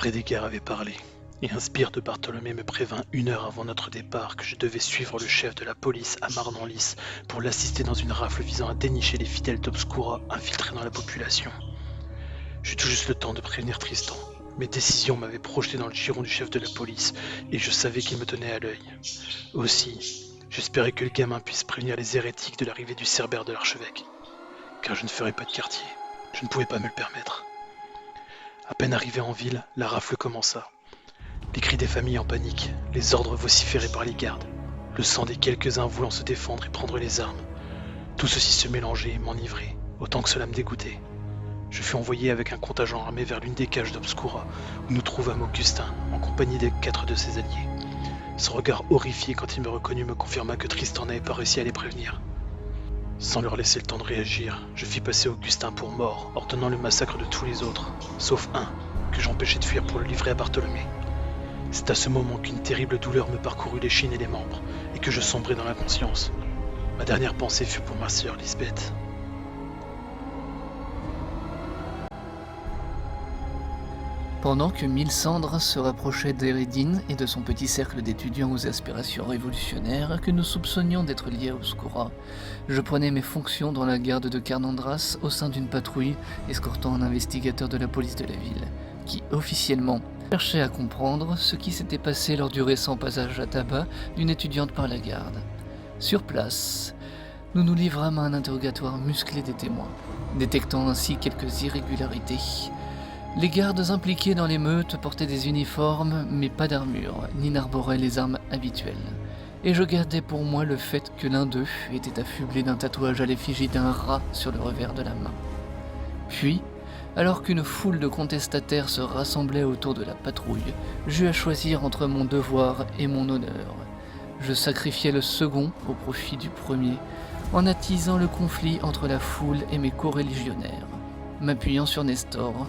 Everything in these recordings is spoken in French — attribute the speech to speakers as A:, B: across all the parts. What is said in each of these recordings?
A: Frédégaire avait parlé, et un sbire de Bartholomé me prévint 1 heure avant notre départ que je devais suivre le chef de la police à Marne-en-Lys pour l'assister dans une rafle visant à dénicher les fidèles d'Obscura infiltrés dans la population. J'eus tout juste le temps de prévenir Tristan. Mes décisions m'avaient projeté dans le giron du chef de la police, et je savais qu'il me tenait à l'œil. Aussi, j'espérais que le gamin puisse prévenir les hérétiques de l'arrivée du cerbère de l'archevêque. Car je ne ferais pas de quartier, je ne pouvais pas me le permettre. À peine arrivé en ville, la rafle commença. Les cris des familles en panique, les ordres vociférés par les gardes, le sang des quelques-uns voulant se défendre et prendre les armes. Tout ceci se mélangeait et m'enivrait, autant que cela me dégoûtait. Je fus envoyé avec un contingent armé vers l'une des cages d'Obscura, où nous trouvâmes Augustin, en compagnie des 4 de ses alliés. Son regard horrifié quand il me reconnut me confirma que Tristan n'avait pas réussi à les prévenir. Sans leur laisser le temps de réagir, je fis passer Augustin pour mort, ordonnant le massacre de tous les autres, sauf un, que j'empêchai de fuir pour le livrer à Bartholomé. C'est à ce moment qu'une terrible douleur me parcourut l'échine et les membres, et que je sombrai dans l'inconscience. Ma dernière pensée fut pour ma sœur Lisbeth.
B: Pendant que Mylsandre se rapprochait d'Eredin et de son petit cercle d'étudiants aux aspirations révolutionnaires que nous soupçonnions d'être liés à Obscura, je prenais mes fonctions dans la garde de Carnandras au sein d'une patrouille escortant un investigateur de la police de la ville, qui officiellement cherchait à comprendre ce qui s'était passé lors du récent passage à tabac d'une étudiante par la garde. Sur place, nous nous livrâmes à un interrogatoire musclé des témoins, détectant ainsi quelques irrégularités. Les gardes impliqués dans l'émeute portaient des uniformes, mais pas d'armure, ni n'arboraient les armes habituelles. Et je gardais pour moi le fait que l'un d'eux était affublé d'un tatouage à l'effigie d'un rat sur le revers de la main. Puis, alors qu'une foule de contestataires se rassemblait autour de la patrouille, j'eus à choisir entre mon devoir et mon honneur. Je sacrifiais le second au profit du premier, en attisant le conflit entre la foule et mes coreligionnaires, m'appuyant sur Nestor,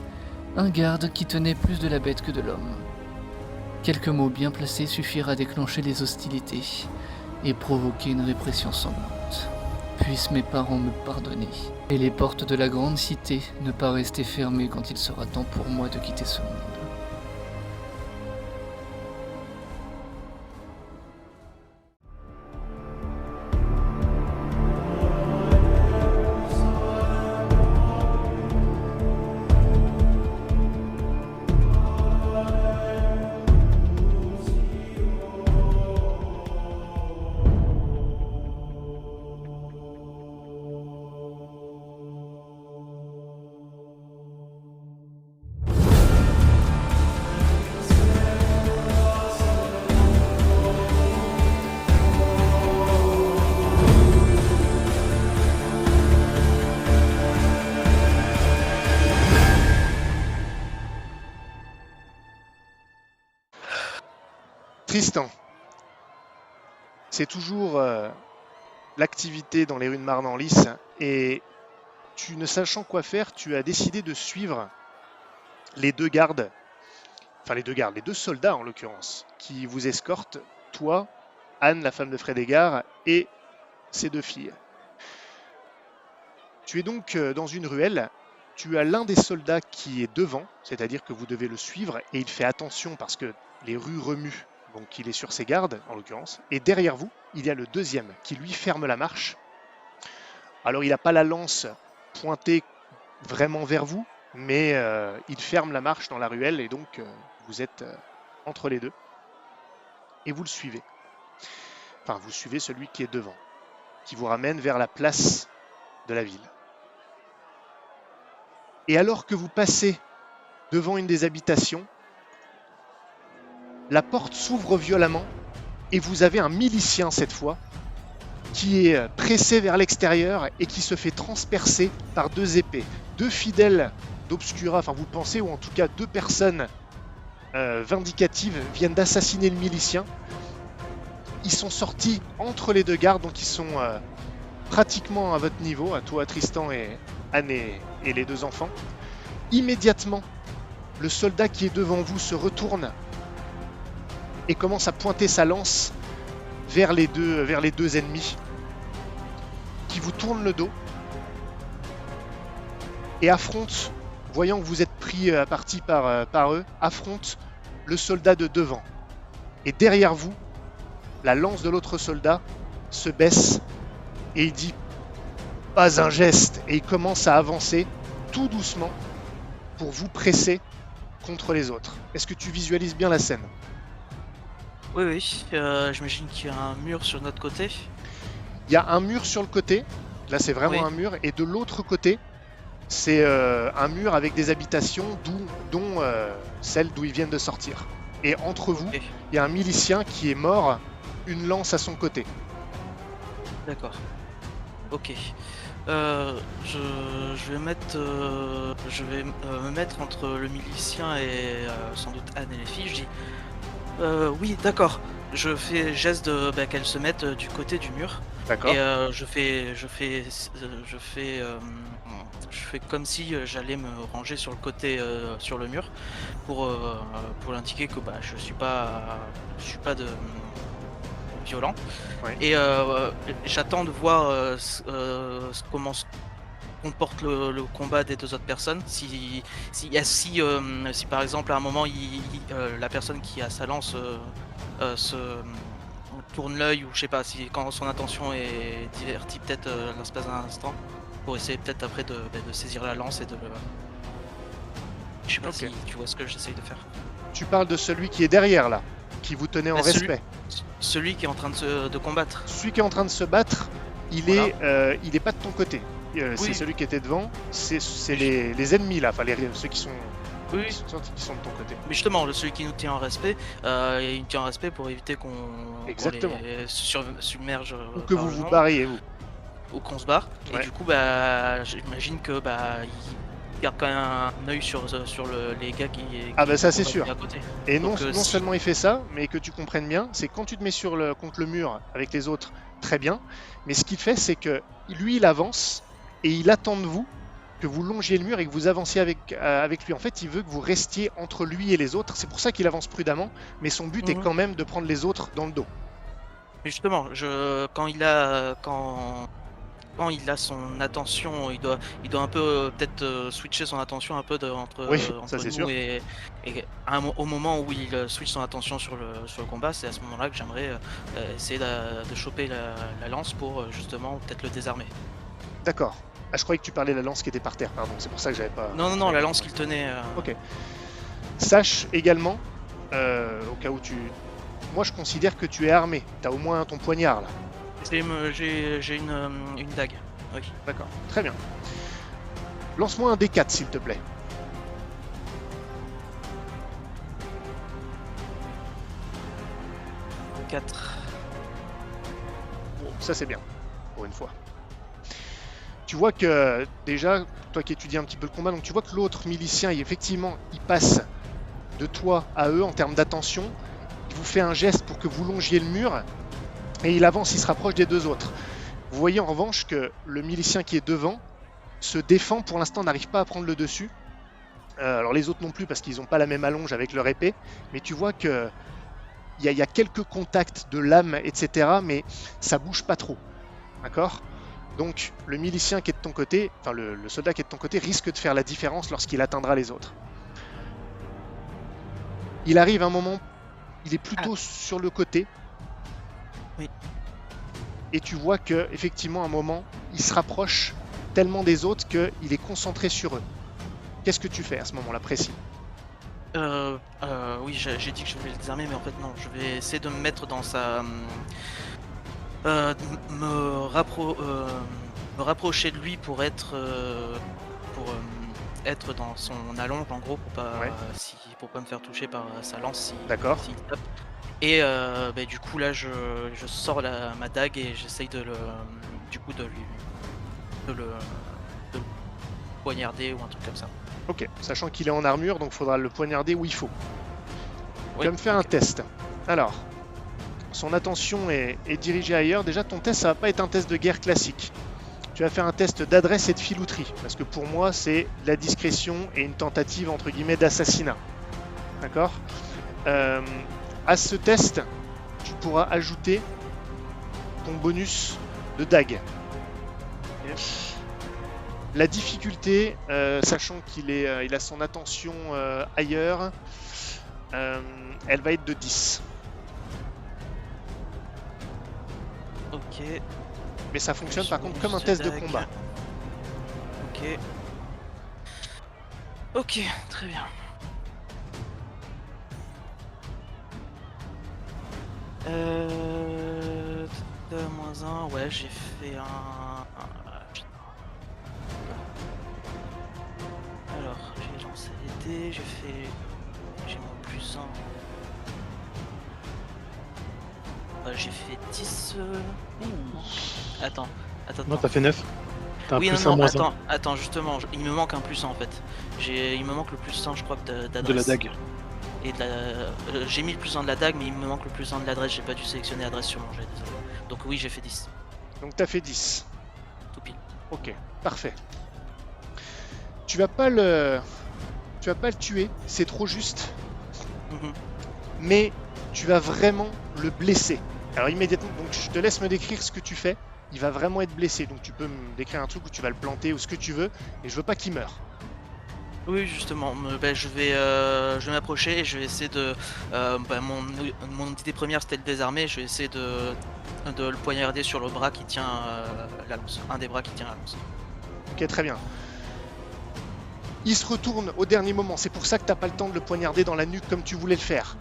B: un garde qui tenait plus de la bête que de l'homme. Quelques mots bien placés suffirent à déclencher les hostilités et provoquer une répression sanglante. Puissent mes parents me pardonner, et les portes de la grande cité ne pas rester fermées quand il sera temps pour moi de quitter ce monde.
C: Tristan, c'est toujours l'activité dans les rues de Marne-en-Lys et tu ne sachant quoi faire, tu as décidé de suivre les deux gardes, les deux soldats en l'occurrence, qui vous escortent, toi, Anne, la femme de Frédégaire, et ses 2 filles. Tu es donc dans une ruelle, tu as l'un des soldats qui est devant, c'est-à-dire que vous devez le suivre, et il fait attention parce que les rues remuent. Donc il est sur ses gardes, en l'occurrence. Et derrière vous, il y a le deuxième qui lui ferme la marche. Alors il n'a pas la lance pointée vraiment vers vous, mais il ferme la marche dans la ruelle et donc vous êtes entre les deux. Et vous le suivez. Enfin, vous suivez celui qui est devant, qui vous ramène vers la place de la ville. Et alors que vous passez devant une des habitations, la porte s'ouvre violemment et vous avez un milicien cette fois qui est pressé vers l'extérieur et qui se fait transpercer par 2 épées. 2 fidèles d'Obscura, enfin vous pensez, ou en tout cas 2 personnes vindicatives viennent d'assassiner le milicien. Ils sont sortis entre les 2 gardes, donc ils sont pratiquement à votre niveau, à toi Tristan et Anne et les 2 enfants. Immédiatement, le soldat qui est devant vous se retourne et commence à pointer sa lance vers les deux ennemis qui vous tournent le dos et affrontent, voyant que vous êtes pris pris à partie par eux, affronte le soldat de devant. Et derrière vous, la lance de l'autre soldat se baisse et il dit « Pas un geste !» et il commence à avancer tout doucement pour vous presser contre les autres. Est-ce que tu visualises bien la scène?
D: Oui, j'imagine qu'il y a un mur sur notre côté.
C: Il y a un mur sur le côté, là c'est vraiment
D: Oui.
C: un mur, et de l'autre côté, c'est un mur avec des habitations dont celle d'où ils viennent de sortir. Et entre vous,
D: Ok,
C: il y a un milicien qui est mort, une lance à son côté.
D: d'accord. Ok. Je vais mettre, me mettre entre le milicien et sans doute Anne et les filles. Je dis oui, d'accord. Je fais geste qu'elles se mettent du côté du mur.
C: D'accord?
D: Et je fais comme si j'allais me ranger sur le côté, sur le mur, pour l'indiquer que je suis pas de violent.
C: Ouais.
D: Et j'attends de voir comment se comporte le combat des deux autres personnes. Si par exemple à un moment la personne qui a sa lance se tourne l'œil, ou je sais pas, si quand son attention est divertie peut-être l'espace d'un instant, pour essayer peut-être après de saisir la lance et de le... Je sais pas
C: Ok.
D: si tu vois ce que j'essaye de faire.
C: Tu parles de celui qui est derrière là, qui vous tenait en
D: Mais celui-
C: respect.
D: Celui qui est en train de combattre.
C: Celui qui est en train de se battre, il est pas de ton côté. C'est
D: Oui.
C: celui qui était devant, c'est les ennemis là, enfin ceux qui sont,
D: Oui,
C: qui sont de ton côté.
D: mais justement, celui qui nous tient en respect, il nous tient en respect pour éviter qu'on
C: Exactement.
D: les submerge
C: Ou que
D: par
C: vous
D: le
C: vous
D: nombre,
C: barriez, vous.
D: ou qu'on se barre.
C: Ouais.
D: Et du coup, j'imagine que il garde quand même un œil sur les gars qui
C: Ah bah ça, c'est
D: combattent
C: sûr.
D: à côté.
C: Et non,
D: Donc,
C: non
D: si-
C: seulement il fait ça, mais que tu comprennes bien, c'est quand tu te mets contre le mur avec les autres, très bien. Mais ce qu'il fait, c'est que lui, il avance et il attend de vous que vous longiez le mur et que vous avanciez avec lui. En fait, il veut que vous restiez entre lui et les autres. C'est pour ça qu'il avance prudemment, mais son but est
D: Mhm.
C: quand même de prendre les autres dans le dos.
D: Mais justement, quand il a son attention, il doit un peu peut-être switcher son attention un peu entre
C: Oui, ça,
D: entre
C: c'est
D: nous
C: sûr.
D: et au moment où il switch son attention sur le combat, c'est à ce moment-là que j'aimerais essayer de choper la lance pour justement peut-être le désarmer.
C: D'accord. Ah, je croyais que tu parlais de la lance qui était par terre, pardon. C'est pour ça que j'avais pas...
D: Non, la lance qu'il tenait.
C: Ok. Sache également, au cas où Moi, je considère que tu es armé. T'as au moins ton poignard, là.
D: J'ai une dague. Oui.
C: D'accord. Très bien. Lance-moi un D4, s'il te plaît.
D: 4.
C: Ça, c'est bien. Pour une fois. Tu vois que, déjà, toi qui étudies un petit peu le combat, donc tu vois que l'autre milicien, effectivement, il passe de toi à eux en termes d'attention. Il vous fait un geste pour que vous longiez le mur. Et il avance, il se rapproche des deux autres. Vous voyez en revanche que le milicien qui est devant se défend, pour l'instant n'arrive pas à prendre le dessus. Alors les autres non plus parce qu'ils n'ont pas la même allonge avec leur épée. Mais tu vois que il y a quelques contacts de lame, etc. Mais ça bouge pas trop. D'accord ? Donc le milicien qui est de ton côté, enfin le soldat qui est de ton côté risque de faire la différence lorsqu'il atteindra les autres. Il arrive un moment, il est plutôt sur le côté.
D: Oui.
C: Et tu vois que effectivement à un moment, il se rapproche tellement des autres qu'il est concentré sur eux. Qu'est-ce que tu fais à ce moment-là précis?
D: Oui, j'ai dit que je voulais le désarmer, mais en fait non, je vais essayer de me mettre dans sa... me rapprocher de lui pour être être dans son allonge en gros pour pas
C: Ouais.
D: pour pas me faire toucher par sa lance
C: D'accord.
D: s'il tape. Et du coup là je sors ma dague et j'essaye de le poignarder ou un truc comme ça.
C: Ok, sachant qu'il est en armure, donc il faudra le poignarder où il faut. Tu
D: Oui,
C: vas me faire
D: ok.
C: un test. Alors, son attention est dirigée ailleurs. Déjà, ton test, ça va pas être un test de guerre classique. Tu vas faire un test d'adresse et de filouterie. Parce que pour moi, c'est de la discrétion et une tentative, entre guillemets, d'assassinat. D'accord ? À ce test, tu pourras ajouter ton bonus de dague. La difficulté, sachant il a son attention ailleurs, elle va être de 10.
D: Ok.
C: Mais ça fonctionne par contre comme un
D: Bonus
C: test de
D: dague.
C: combat.
D: Ok. Ok, très bien. Moins 1, ouais, j'ai fait putain. Alors, j'ai lancé les dés, j'ai mon plus 1. J'ai fait 10. Attends.
A: Non, t'as fait 9. T'as un
D: Oui,
A: plus
D: non,
A: 1 moins
D: attends, justement, il me manque un plus 1 en fait. Il me manque le plus 1, je crois, d'adresse.
A: 1 de la dague.
D: Et j'ai mis le plus 1 de la dague, mais il me manque le plus 1 de l'adresse, j'ai pas dû sélectionner l'adresse sur mon jet, désolé. Donc oui, j'ai fait 10,
C: Donc t'as fait 10.
D: tout pile.
C: Ok, parfait. Tu vas pas le tuer, c'est trop juste.
D: Mhm.
C: Mais tu vas vraiment le blesser. Alors immédiatement, donc je te laisse me décrire ce que tu fais. Il va vraiment être blessé, donc tu peux me décrire un truc où tu vas le planter ou ce que tu veux, et je veux pas qu'il meure.
D: Oui, justement, je vais m'approcher et je vais essayer de... mon idée première c'était le désarmer, je vais essayer de le poignarder sur le bras qui tient la lance, un des bras qui tient la lance.
C: Ok, très bien. Il se retourne au dernier moment, c'est pour ça que t'as pas le temps de le poignarder dans la nuque comme tu voulais le faire.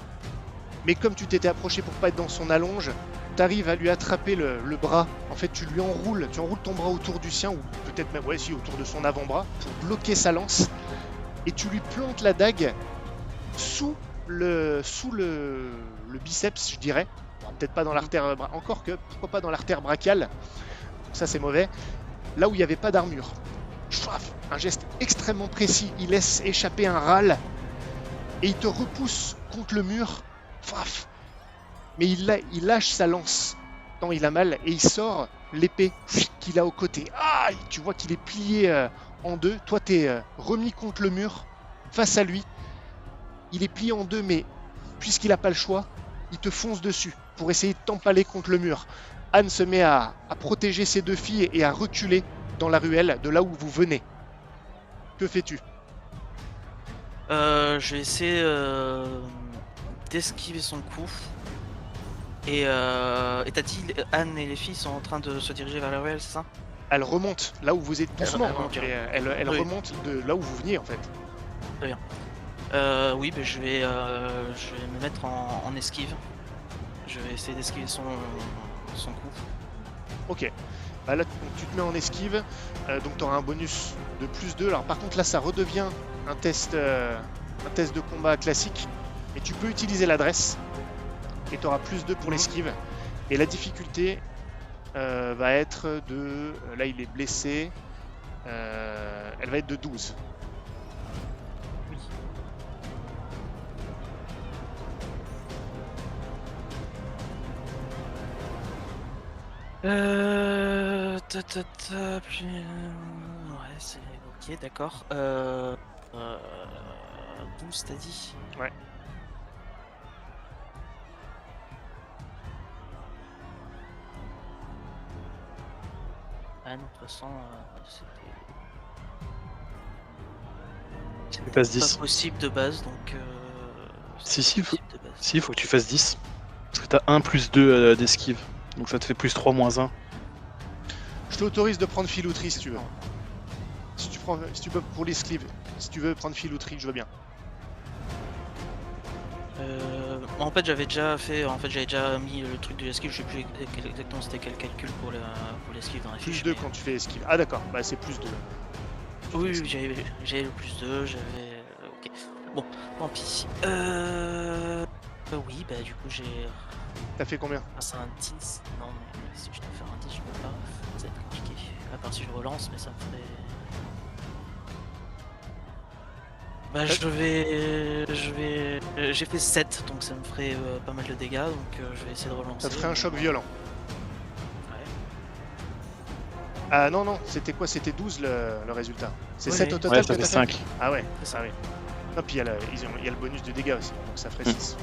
C: Mais comme tu t'étais approché pour pas être dans son allonge, t'arrives à lui attraper le bras. En fait, tu enroules ton bras autour du sien, ou peut-être même, autour de son avant-bras, pour bloquer sa lance. Et tu lui plantes la dague sous le biceps, je dirais. Bon, peut-être pas dans l'artère, encore que, pourquoi pas dans l'artère brachiale. Ça, c'est mauvais. Là où il n'y avait pas d'armure. Un geste extrêmement précis. Il laisse échapper un râle et il te repousse contre le mur. Mais il lâche sa lance tant il a mal et il sort l'épée qu'il a au côté. Ah, tu vois qu'il est plié en deux. Toi, t'es remis contre le mur face à lui. Il est plié en deux, mais puisqu'il n'a pas le choix, il te fonce dessus pour essayer de t'empaler contre le mur. Anne se met à protéger ses deux filles et à reculer dans la ruelle de là où vous venez. Que fais-tu?
D: Je vais essayer d'esquiver son coup. Et t'as dit Anne et les filles sont en train de se diriger vers la ruelle, c'est ça?
C: Elle remonte là où vous êtes doucement. Elle
D: Oui.
C: remonte de là où vous veniez en fait.
D: Très bien. Oui, je vais me mettre en esquive. Je vais essayer d'esquiver son coup.
C: Ok. Bah là, tu te mets en esquive, donc tu auras un bonus de plus 2. Alors par contre là, ça redevient un test de combat classique. Et tu peux utiliser l'adresse. Et tu auras plus 2 pour l'esquive. Et la difficulté va être de... Là, il est blessé. Elle va être de 12.
D: Oui. Ouais, c'est ok, d'accord. 12, t'as dit?
C: Ouais.
D: Ah non, de toute façon, c'était
A: Tu passes
D: pas
A: 10.
D: possible de base, donc...
A: Si,
D: possible de base.
A: Si, il faut que tu fasses 10. Parce que t'as 1 plus 2 d'esquive. Donc ça te fait plus 3 moins 1.
C: Je t'autorise de prendre filouterie si tu veux. Si tu peux pour l'esquive. Si tu veux prendre filouterie, je veux bien.
D: En fait, j'avais déjà mis le truc de l'esquive. Je sais plus exactement c'était quel calcul pour l'esquive dans la
C: Plus
D: fiche.
C: 2 quand tu fais esquive. Ah d'accord, bah c'est plus 2.
D: Oui, j'avais le plus 2, j'avais... Ok. Bon, tant pis. Oui, bah du coup j'ai...
C: T'as fait combien?
D: Ah, c'est un 10. Non, mais si je dois faire un 10, je peux pas. Ça va être compliqué. À part si je relance, mais ça me ferait... Bah j'ai fait 7, donc ça me ferait pas mal de dégâts, donc je vais essayer de relancer.
C: Ça te ferait un choc violent.
D: Ouais.
C: Ah non, c'était quoi? C'était 12 le résultat. C'est
D: Oui,
C: 7 au
D: oui.
C: total
A: Ouais, ça
C: que
A: fait
C: t'as fait?
A: 5.
C: Ah ouais,
D: C'est ça.
C: ah oui. Non, puis il y a le bonus de dégâts aussi, donc ça ferait 6.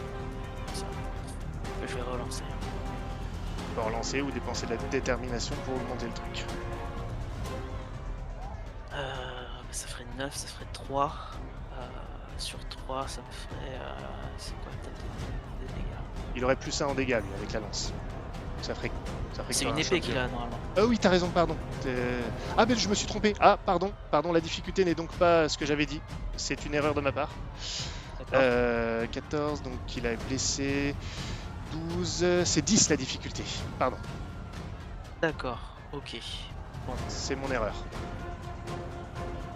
D: Je vais relancer.
C: Tu peux relancer ou dépenser de la détermination pour augmenter le truc.
D: ça ferait 9, ça ferait 3. Sur 3, ça me ferait... c'est quoi peut-être des dégâts?
C: Il aurait plus 1 en dégâts, lui, avec la lance. Ça ferait
D: C'est
C: que
D: une
C: un
D: épée
C: choc.
D: qu'il a normalement.
C: Ah oui, t'as raison, pardon. Ah, mais je me suis trompé. Ah, pardon, la difficulté n'est donc pas ce que j'avais dit. C'est une erreur de ma part.
D: D'accord.
C: 14, donc il a blessé. 12, c'est 10 la difficulté. Pardon,
D: D'accord, ok. Bon.
C: c'est mon erreur.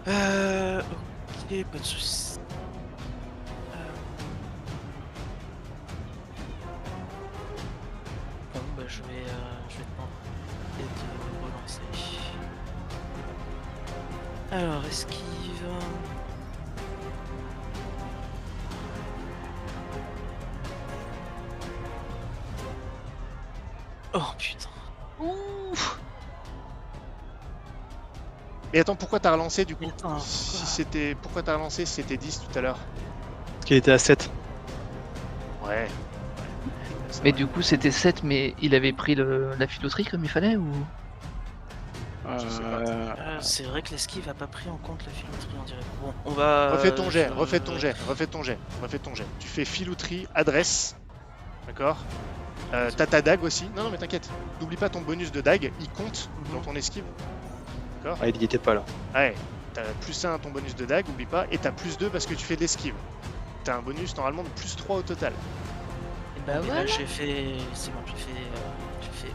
D: Ok, pas de soucis. Bon, bah je vais tenter de relancer. Alors, esquive. Oh putain.
C: Mais attends, pourquoi t'as relancé du coup?
D: Attends,
C: Si c'était... Pourquoi t'as relancé si c'était 10 tout à l'heure?
A: Parce qu'il était à 7.
C: Ouais. C'est
B: Mais
C: vrai.
B: du coup, c'était 7, mais il avait pris la filouterie comme il fallait ou?
C: Je sais pas.
D: c'est vrai que l'esquive a pas pris en compte la filouterie, on dirait. Bon, on va.
C: Refais ton jet,
D: je-
C: refais ton jet. Tu fais filouterie, adresse. D'accord. T'as ta dague aussi. Non, mais t'inquiète. N'oublie pas ton bonus de dague, il compte
D: Mhm.
C: dans ton esquive.
A: Ah, il y était pas là.
C: Ouais, t'as plus 1 à ton bonus de dague, oublie pas, et t'as plus 2 parce que tu fais de l'esquive. T'as un bonus normalement de plus 3 au total.
B: Bah
D: Mais là,
B: voilà.
D: j'ai fait. C'est bon, j'ai fait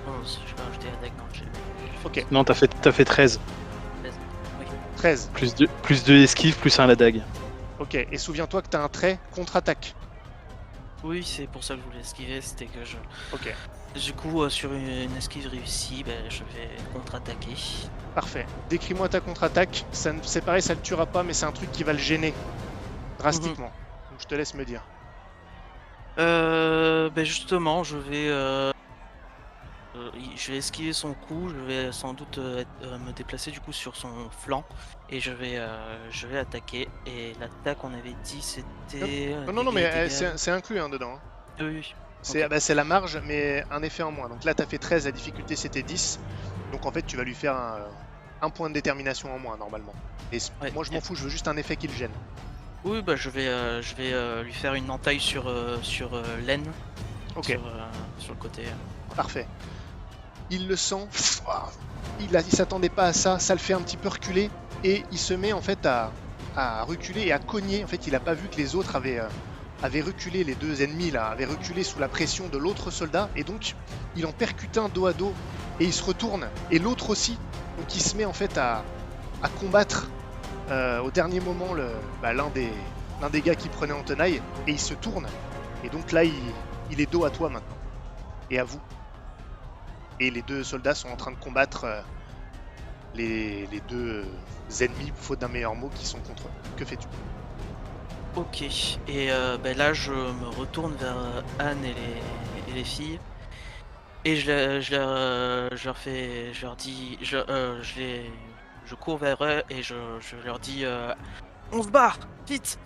D: 11. Je vais rajouter la deck. Non, j'ai fait
C: Ok,
A: Non, t'as fait 13.
D: 13. Oui.
C: 13.
A: Plus 2 esquives, plus 1 à la dague.
C: Ok, et souviens-toi que t'as un trait contre-attaque.
D: Oui, c'est pour ça que je voulais esquiver. C'était que je.
C: Ok,
D: Du coup, sur une esquive réussie, je vais contre-attaquer.
C: parfait. Décris-moi ta contre-attaque. C'est pareil, ça le tuera pas, mais c'est un truc qui va le gêner drastiquement. Donc je te laisse me dire.
D: Justement, je vais esquiver son coup, je vais sans doute me déplacer du coup sur son flanc et je vais attaquer. Et l'attaque, on avait dit, c'était.
C: Non, mais
D: dégâts.
C: c'est inclus hein, dedans. Hein.
D: Oui, oui.
C: C'est
D: Ok.
C: bah, c'est la marge, mais un effet en moins. Donc là, t'as fait 13, la difficulté c'était 10. Donc en fait, tu vas lui faire un point de détermination en moins normalement. Et
D: Ouais.
C: moi, je m'en fous, je veux juste un effet qui le gêne.
D: Oui, je vais lui faire une entaille sur l'aine,
C: Ok,
D: sur le côté.
C: parfait. Il le sent, il s'attendait pas à ça, ça le fait un petit peu reculer et il se met en fait à reculer et à cogner. En fait, il a pas vu que les autres avaient reculé, les deux ennemis là, avaient reculé sous la pression de l'autre soldat et donc il en percute un dos à dos et il se retourne et l'autre aussi. Donc il se met en fait à combattre au dernier moment l'un des gars qui prenait en tenaille et il se tourne et donc là il est dos à toi maintenant et à vous. Et les deux soldats sont en train de combattre les deux ennemis, faute d'un meilleur mot, qui sont contre eux. Que fais-tu?
D: Ok. Et là, je me retourne vers Anne et les filles. Et je leur fais. Je leur dis. Je cours vers eux et je leur dis on se barre! Vite!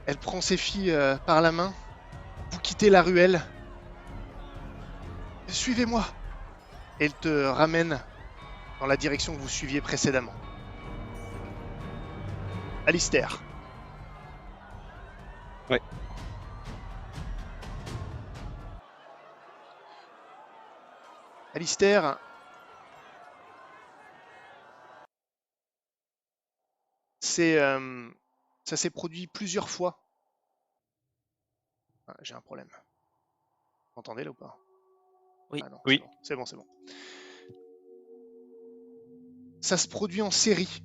C: Elle prend ses filles par la main. Vous quittez la ruelle. Suivez-moi. Elle te ramène dans la direction que vous suiviez précédemment. Alistair.
A: Ouais.
C: Alistair, ça s'est produit plusieurs fois. Ah, j'ai un problème. Vous entendez là ou pas?
D: Oui.
C: Ah non,
A: Oui.
C: c'est bon. Ça se produit en série.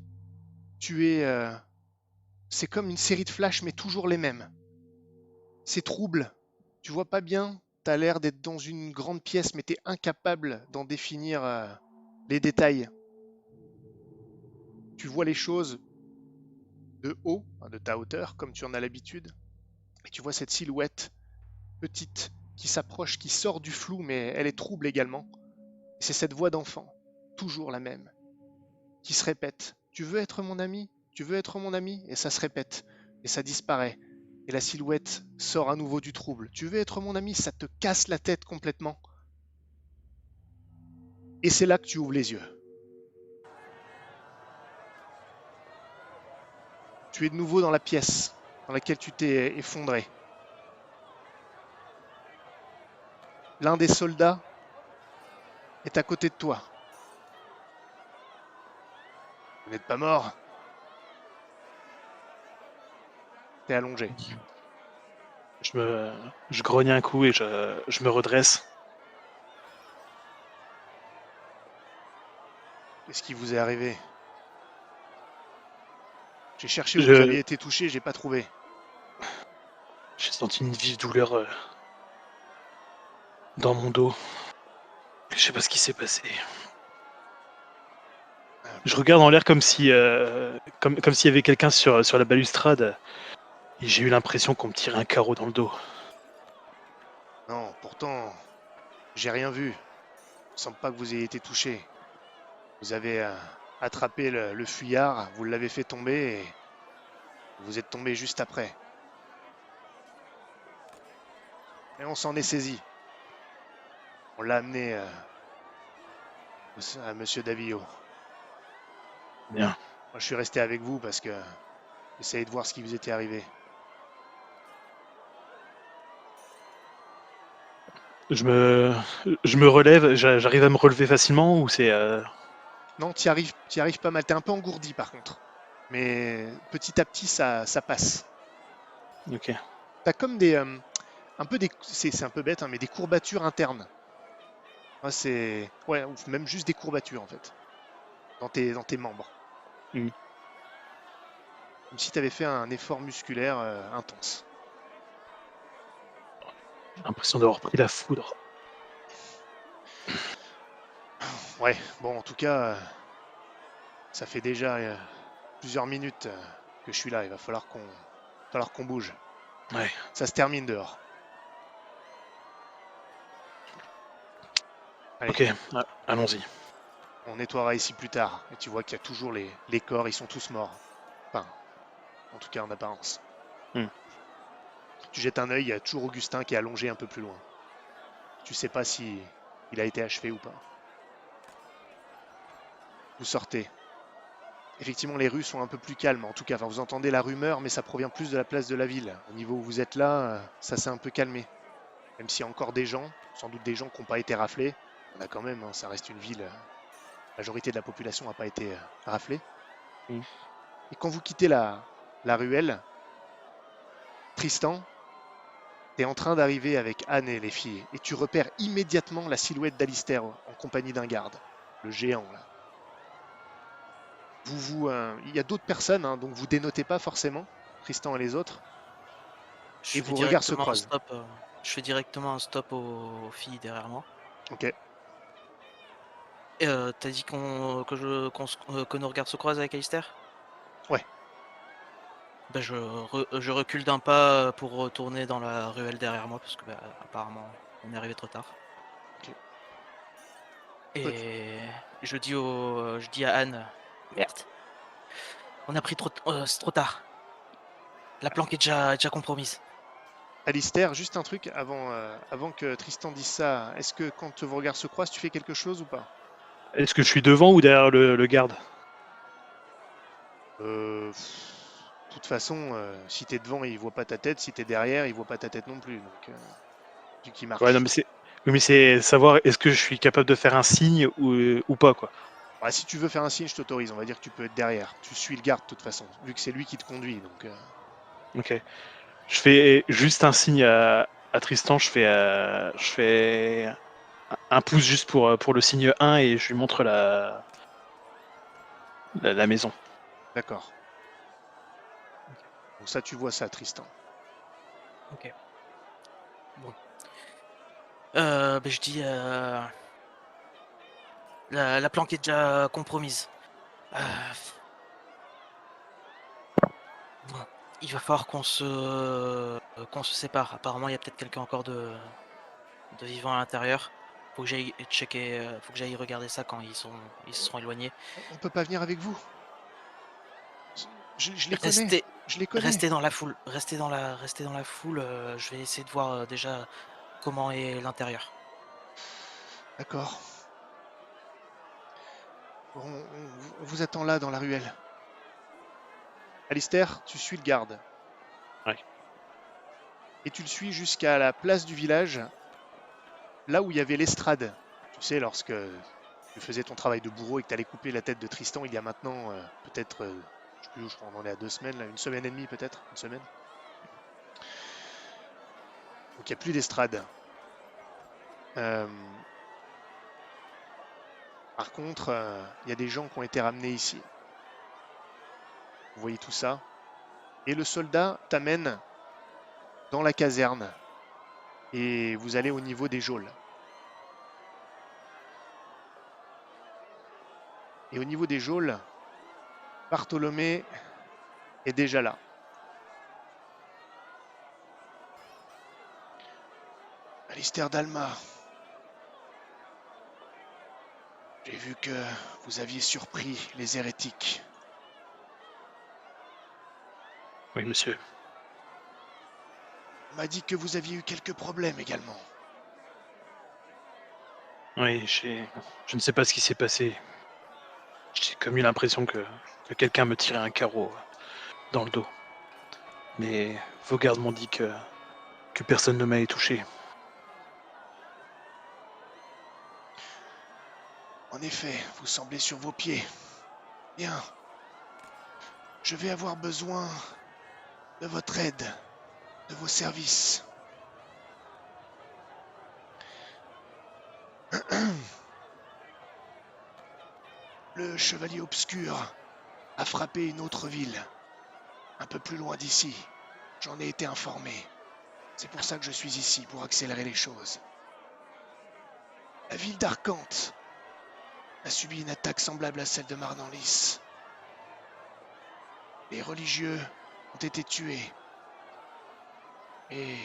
C: C'est comme une série de flashs, mais toujours les mêmes. C'est trouble. Tu vois pas bien. T'as l'air d'être dans une grande pièce, mais t'es incapable d'en définir les détails. Tu vois les choses de haut, de ta hauteur, comme tu en as l'habitude. Et tu vois cette silhouette petite qui s'approche, qui sort du flou, mais elle est trouble également. Et c'est cette voix d'enfant, toujours la même, qui se répète. Tu veux être mon ami? Tu veux être mon ami? Et ça se répète, et ça disparaît. Et la silhouette sort à nouveau du trouble. Tu veux être mon ami? Ça te casse la tête complètement. Et c'est là que tu ouvres les yeux. Tu es de nouveau dans la pièce dans laquelle tu t'es effondré. L'un des soldats est à côté de toi. Vous n'êtes pas mort. T'es allongé.
A: Je grogne un coup et je me redresse.
C: Qu'est-ce qui vous est arrivé? J'ai cherché où vous
A: Je-
C: aviez été touché, j'ai pas trouvé.
A: J'ai senti une vive douleur dans mon dos. Je sais pas ce qui s'est passé. Je regarde en l'air comme si, comme s'il y avait quelqu'un sur la balustrade. Et j'ai eu l'impression qu'on me tirait un carreau dans le dos.
C: Non, pourtant, j'ai rien vu. Il ne semble pas que vous ayez été touché. Vous avez attrapé le fuyard, vous l'avez fait tomber et vous êtes tombé juste après. Et on s'en est saisi. On l'a amené à Monsieur Davio.
A: Bien.
C: Moi, je suis resté avec vous parce que j'essayais de voir ce qui vous était arrivé.
A: Je me, je me relève, j'arrive à me relever facilement ou c'est...
C: Non, t'y arrives pas mal. T'es un peu engourdi par contre. Mais petit à petit, ça passe.
A: Ok.
C: T'as comme un peu c'est un peu bête, hein, mais des courbatures internes. Ouais, ouais, ou même juste des courbatures en fait, dans tes membres.
A: Mm.
C: Comme si tu avais fait un effort musculaire intense.
A: J'ai l'impression d'avoir pris la foudre.
C: Ouais, bon, en tout cas, ça fait déjà plusieurs minutes que je suis là. Il va falloir qu'on bouge.
A: Ouais.
C: Ça se termine dehors. Allez,
A: Ok, allons-y.
C: on nettoiera ici plus tard. Et tu vois qu'il y a toujours les corps, ils sont tous morts. Enfin, en tout cas en apparence.
A: Mm.
C: Tu jettes un œil, il y a toujours Augustin qui est allongé un peu plus loin. Tu sais pas si il a été achevé ou pas. Vous sortez. Effectivement, les rues sont un peu plus calmes. En tout cas, enfin, vous entendez la rumeur, mais ça provient plus de la place de la ville. Au niveau où vous êtes là, ça s'est un peu calmé. Même s'il y a encore des gens, sans doute des gens qui n'ont pas été raflés. On a quand même, hein, ça reste une ville. La majorité de la population n'a pas été raflée.
A: Mm.
C: Et quand vous quittez la ruelle, Tristan, tu es en train d'arriver avec Anne et les filles. Et tu repères immédiatement la silhouette d'Alistair en compagnie d'un garde. Le géant, là. Il y a d'autres personnes, hein, donc vous dénotez pas forcément, Tristan et les autres.
D: Je
C: Et
D: fais
C: vos regards se
D: directement un
C: croisent.
D: stop. Je fais directement un stop aux filles derrière moi.
C: Ok.
D: Et t'as dit que nos regards se croisent avec Alistair?
C: Ouais.
D: Ben je recule d'un pas pour retourner dans la ruelle derrière moi parce que bah, apparemment on est arrivé trop tard.
C: Ok. Toi,
D: Et je dis à Anne, merde, on a pris c'est trop tard. La planque est déjà compromise.
C: Alistair, juste un truc avant que Tristan dise ça. Est-ce que quand vos regards se croisent, tu fais quelque chose ou pas?
A: Est-ce que je suis devant ou derrière le garde?
C: De toute façon, si t'es devant, il voit pas ta tête. Si t'es derrière, il voit pas ta tête non plus. Donc, vu qu'il
A: Ouais, non,
C: marche.
A: mais c'est... Oui, mais c'est savoir est-ce que je suis capable de faire un signe ou pas, quoi.
C: Bah, si tu veux faire un signe, je t'autorise. On va dire que tu peux être derrière. Tu suis le garde de toute façon, vu que c'est lui qui te conduit. Donc,
A: Ok. Je fais juste un signe à Tristan, je fais un pouce juste pour le signe 1 et je lui montre la maison.
C: d'accord. Donc ça, tu vois ça, Tristan.
D: Ok. Bon. Ben je dis la planque est déjà compromise. Euh, bon, il va falloir qu'on se sépare. Apparemment, il y a peut-être quelqu'un encore de vivant à l'intérieur. Faut que j'aille checker, faut que j'aille regarder ça quand ils se seront éloignés.
C: On peut pas venir avec vous. Je les connais.
D: Restez,
C: Je les connais.
D: restez dans la foule. Restez dans la foule. Je vais essayer de voir déjà comment est l'intérieur.
C: D'accord. On vous attend là dans la ruelle. Alistair, tu suis le garde.
A: Ouais.
C: Et tu le suis jusqu'à la place du village, là où il y avait l'estrade. Tu sais, lorsque tu faisais ton travail de bourreau et que tu allais couper la tête de Tristan il y a maintenant peut-être, je sais plus où, je crois qu'on en est à 2 semaines, là, 1 semaine et demie peut-être, 1 semaine. Donc il n'y a plus d'estrade. Euh, Par contre, il y a des gens qui ont été ramenés ici. Vous voyez tout ça. Et le soldat t'amène dans la caserne. Et vous allez au niveau des geôles. Et au niveau des geôles, Bartholomé est déjà là. Alistair Dalma, j'ai vu que vous aviez surpris les hérétiques.
A: Oui, monsieur.
C: On m'a dit que vous aviez eu quelques problèmes également.
A: Oui, je ne sais pas ce qui s'est passé. J'ai comme eu l'impression que quelqu'un me tirait un carreau dans le dos. Mais vos gardes m'ont dit que personne ne m'avait touché.
C: En effet, vous semblez sur vos pieds. Bien. Je vais avoir besoin de votre aide, de vos services. Le chevalier obscur a frappé une autre ville, un peu plus loin d'ici. J'en ai été informé. C'est pour ça que je suis ici, pour accélérer les choses. La ville d'Arcante a subi une attaque semblable à celle de Marnanlis. Les religieux ont été tués. Et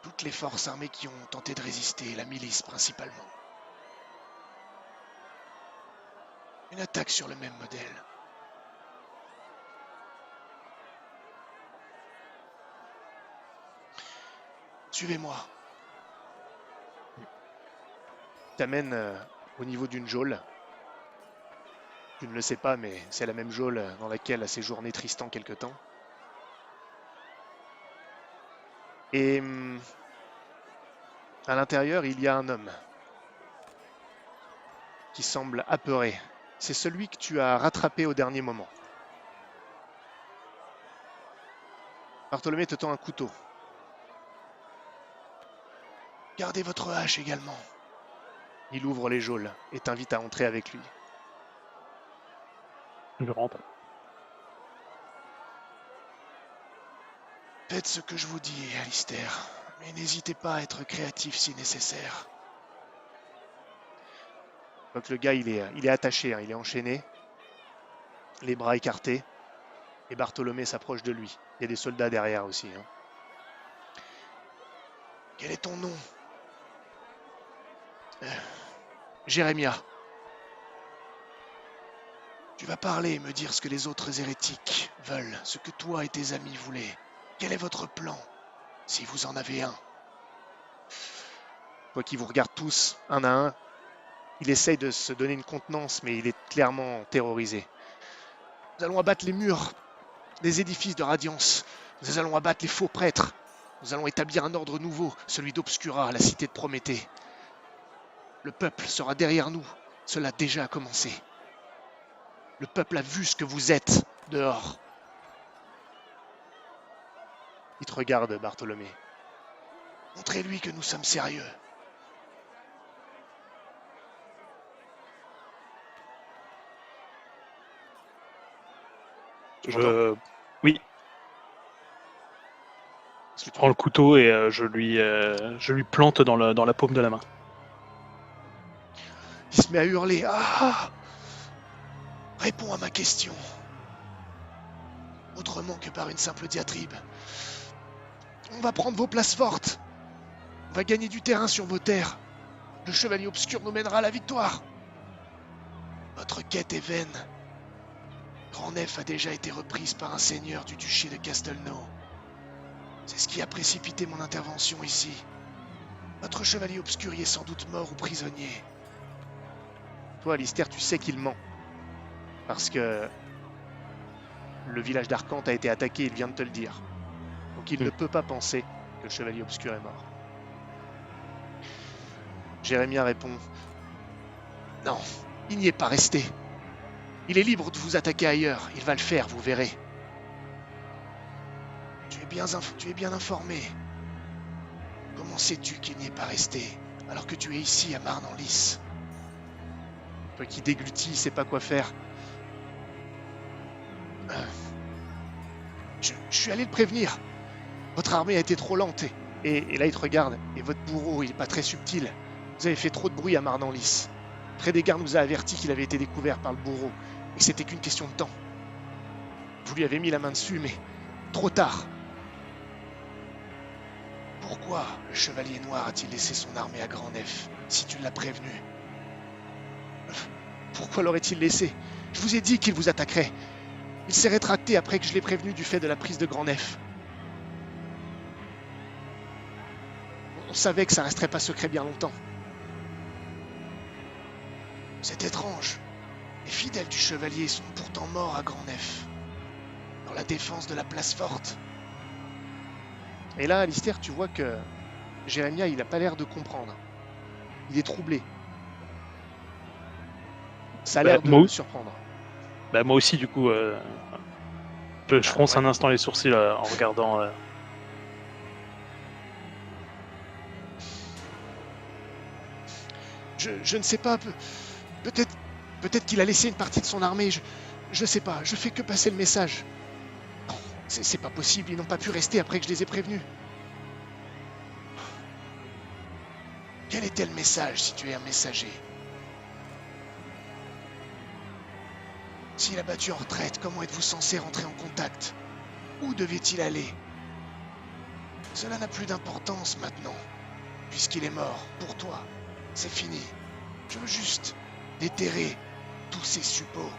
C: toutes les forces armées qui ont tenté de résister, la milice principalement. Une attaque sur le même modèle. Suivez-moi. T'amène au niveau d'une geôle. Tu ne le sais pas, mais c'est la même geôle dans laquelle a séjourné Tristan quelque temps. Et à l'intérieur, il y a un homme qui semble apeuré. C'est celui que tu as rattrapé au dernier moment. Bartholomé te tend un couteau. Gardez votre hache également. Il ouvre les geôles et t'invite à entrer avec lui.
A: Je rentre.
C: Faites ce que je vous dis, Alistair, mais n'hésitez pas à être créatif si nécessaire. Donc le gars, il est attaché, hein, il est enchaîné, les bras écartés, et Bartholomé s'approche de lui. Il y a des soldats derrière aussi. Hein. Quel est ton nom ? Jérémia. Tu vas parler et me dire ce que les autres hérétiques veulent, ce que toi et tes amis voulaient. Quel est votre plan, si vous en avez un ? Toi qui vous regarde tous, un à un, il essaye de se donner une contenance, mais il est clairement terrorisé. Nous allons abattre les murs des édifices de Radiance. Nous allons abattre les faux prêtres. Nous allons établir un ordre nouveau, celui d'Obscura, la cité de Prométhée. Le peuple sera derrière nous. Cela a déjà commencé. Le peuple a vu ce que vous êtes dehors. Il te regarde, Bartholomé. Montrez-lui que nous sommes sérieux.
A: Oui. Je prends le couteau et je lui plante dans la paume de la main.
C: Il se met à hurler. Ah ! Réponds à ma question. Autrement que par une simple diatribe. On va prendre vos places fortes. On va gagner du terrain sur vos terres. Le chevalier obscur nous mènera à la victoire. Votre quête est vaine. Grandnef a déjà été reprise par un seigneur du duché de Castelnau. C'est ce qui a précipité mon intervention ici. Votre chevalier obscur y est sans doute mort ou prisonnier. Toi, Alistair, tu sais qu'il ment. Parce que Le village d'Arcante a été attaqué, il vient de te le dire. Donc il ne peut pas penser que le chevalier obscur est mort. Jérémia répond: non, il n'y est pas resté. Il est libre de vous attaquer ailleurs, il va le faire, vous verrez. Tu es bien informé. Comment sais-tu qu'il n'y est pas resté, alors que tu es ici à Marne-en-Lys? Toi qui déglutis, il sait pas quoi faire. Je suis allé le prévenir. Votre armée a été trop lente et là il te regarde. Et votre bourreau, il est pas très subtil. Vous avez fait trop de bruit à Marne-en-Lys. Près des gardes nous a averti qu'il avait été découvert par le bourreau et que c'était qu'une question de temps. Vous lui avez mis la main dessus, mais trop tard. Pourquoi le chevalier noir a-t-il laissé son armée à Grandnef, si tu l'as prévenu? Pourquoi l'aurait-il laissé? Je vous ai dit qu'il vous attaquerait. Il s'est rétracté après que je l'ai prévenu du fait de la prise de Grandnef. On savait que ça resterait pas secret bien longtemps. C'est étrange. Les fidèles du chevalier sont pourtant morts à Grandnef, dans la défense de la place forte. Et là, Alistair, tu vois que Jérémia, il n'a pas l'air de comprendre. Il est troublé. Ça a l'air de le surprendre.
A: Moi aussi, du coup, je fronce un instant les sourcils en regardant.
C: Je ne sais pas. Peut-être qu'il a laissé une partie de son armée. Je sais pas. Je fais que passer le message. Non, c'est pas possible. Ils n'ont pas pu rester après que je les ai prévenus. Quel était le message si tu es un messager? S'il a battu en retraite, comment êtes-vous censé rentrer en contact? Où devait-il aller? Cela n'a plus d'importance maintenant, puisqu'il est mort. Pour toi, c'est fini. Je veux juste déterrer tous ces suppôts.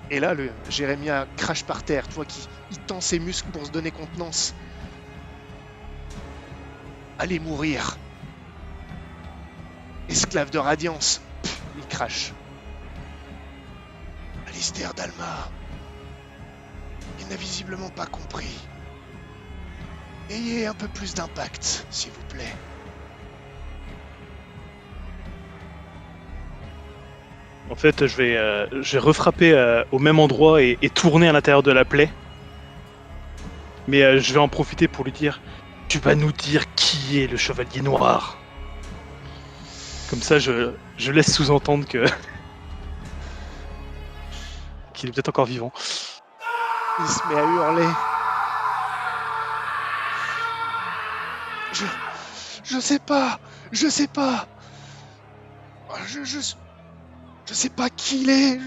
C: Et là, le Jérémia crache par terre, tu vois qu'il tend ses muscles pour se donner contenance. Allez mourir. Esclave de radiance. Pff, il crache. Alistair d'Alma. Il n'a visiblement pas compris. Ayez un peu plus d'impact, s'il vous plaît.
A: En fait, je vais refrapper au même endroit et tourner à l'intérieur de la plaie. Mais je vais en profiter pour lui dire: tu vas nous dire qui est le chevalier noir. Comme ça, je laisse sous-entendre que qu'il est peut-être encore vivant.
C: Il se met à hurler. Je sais pas. Je sais pas. Je sais pas qui il est.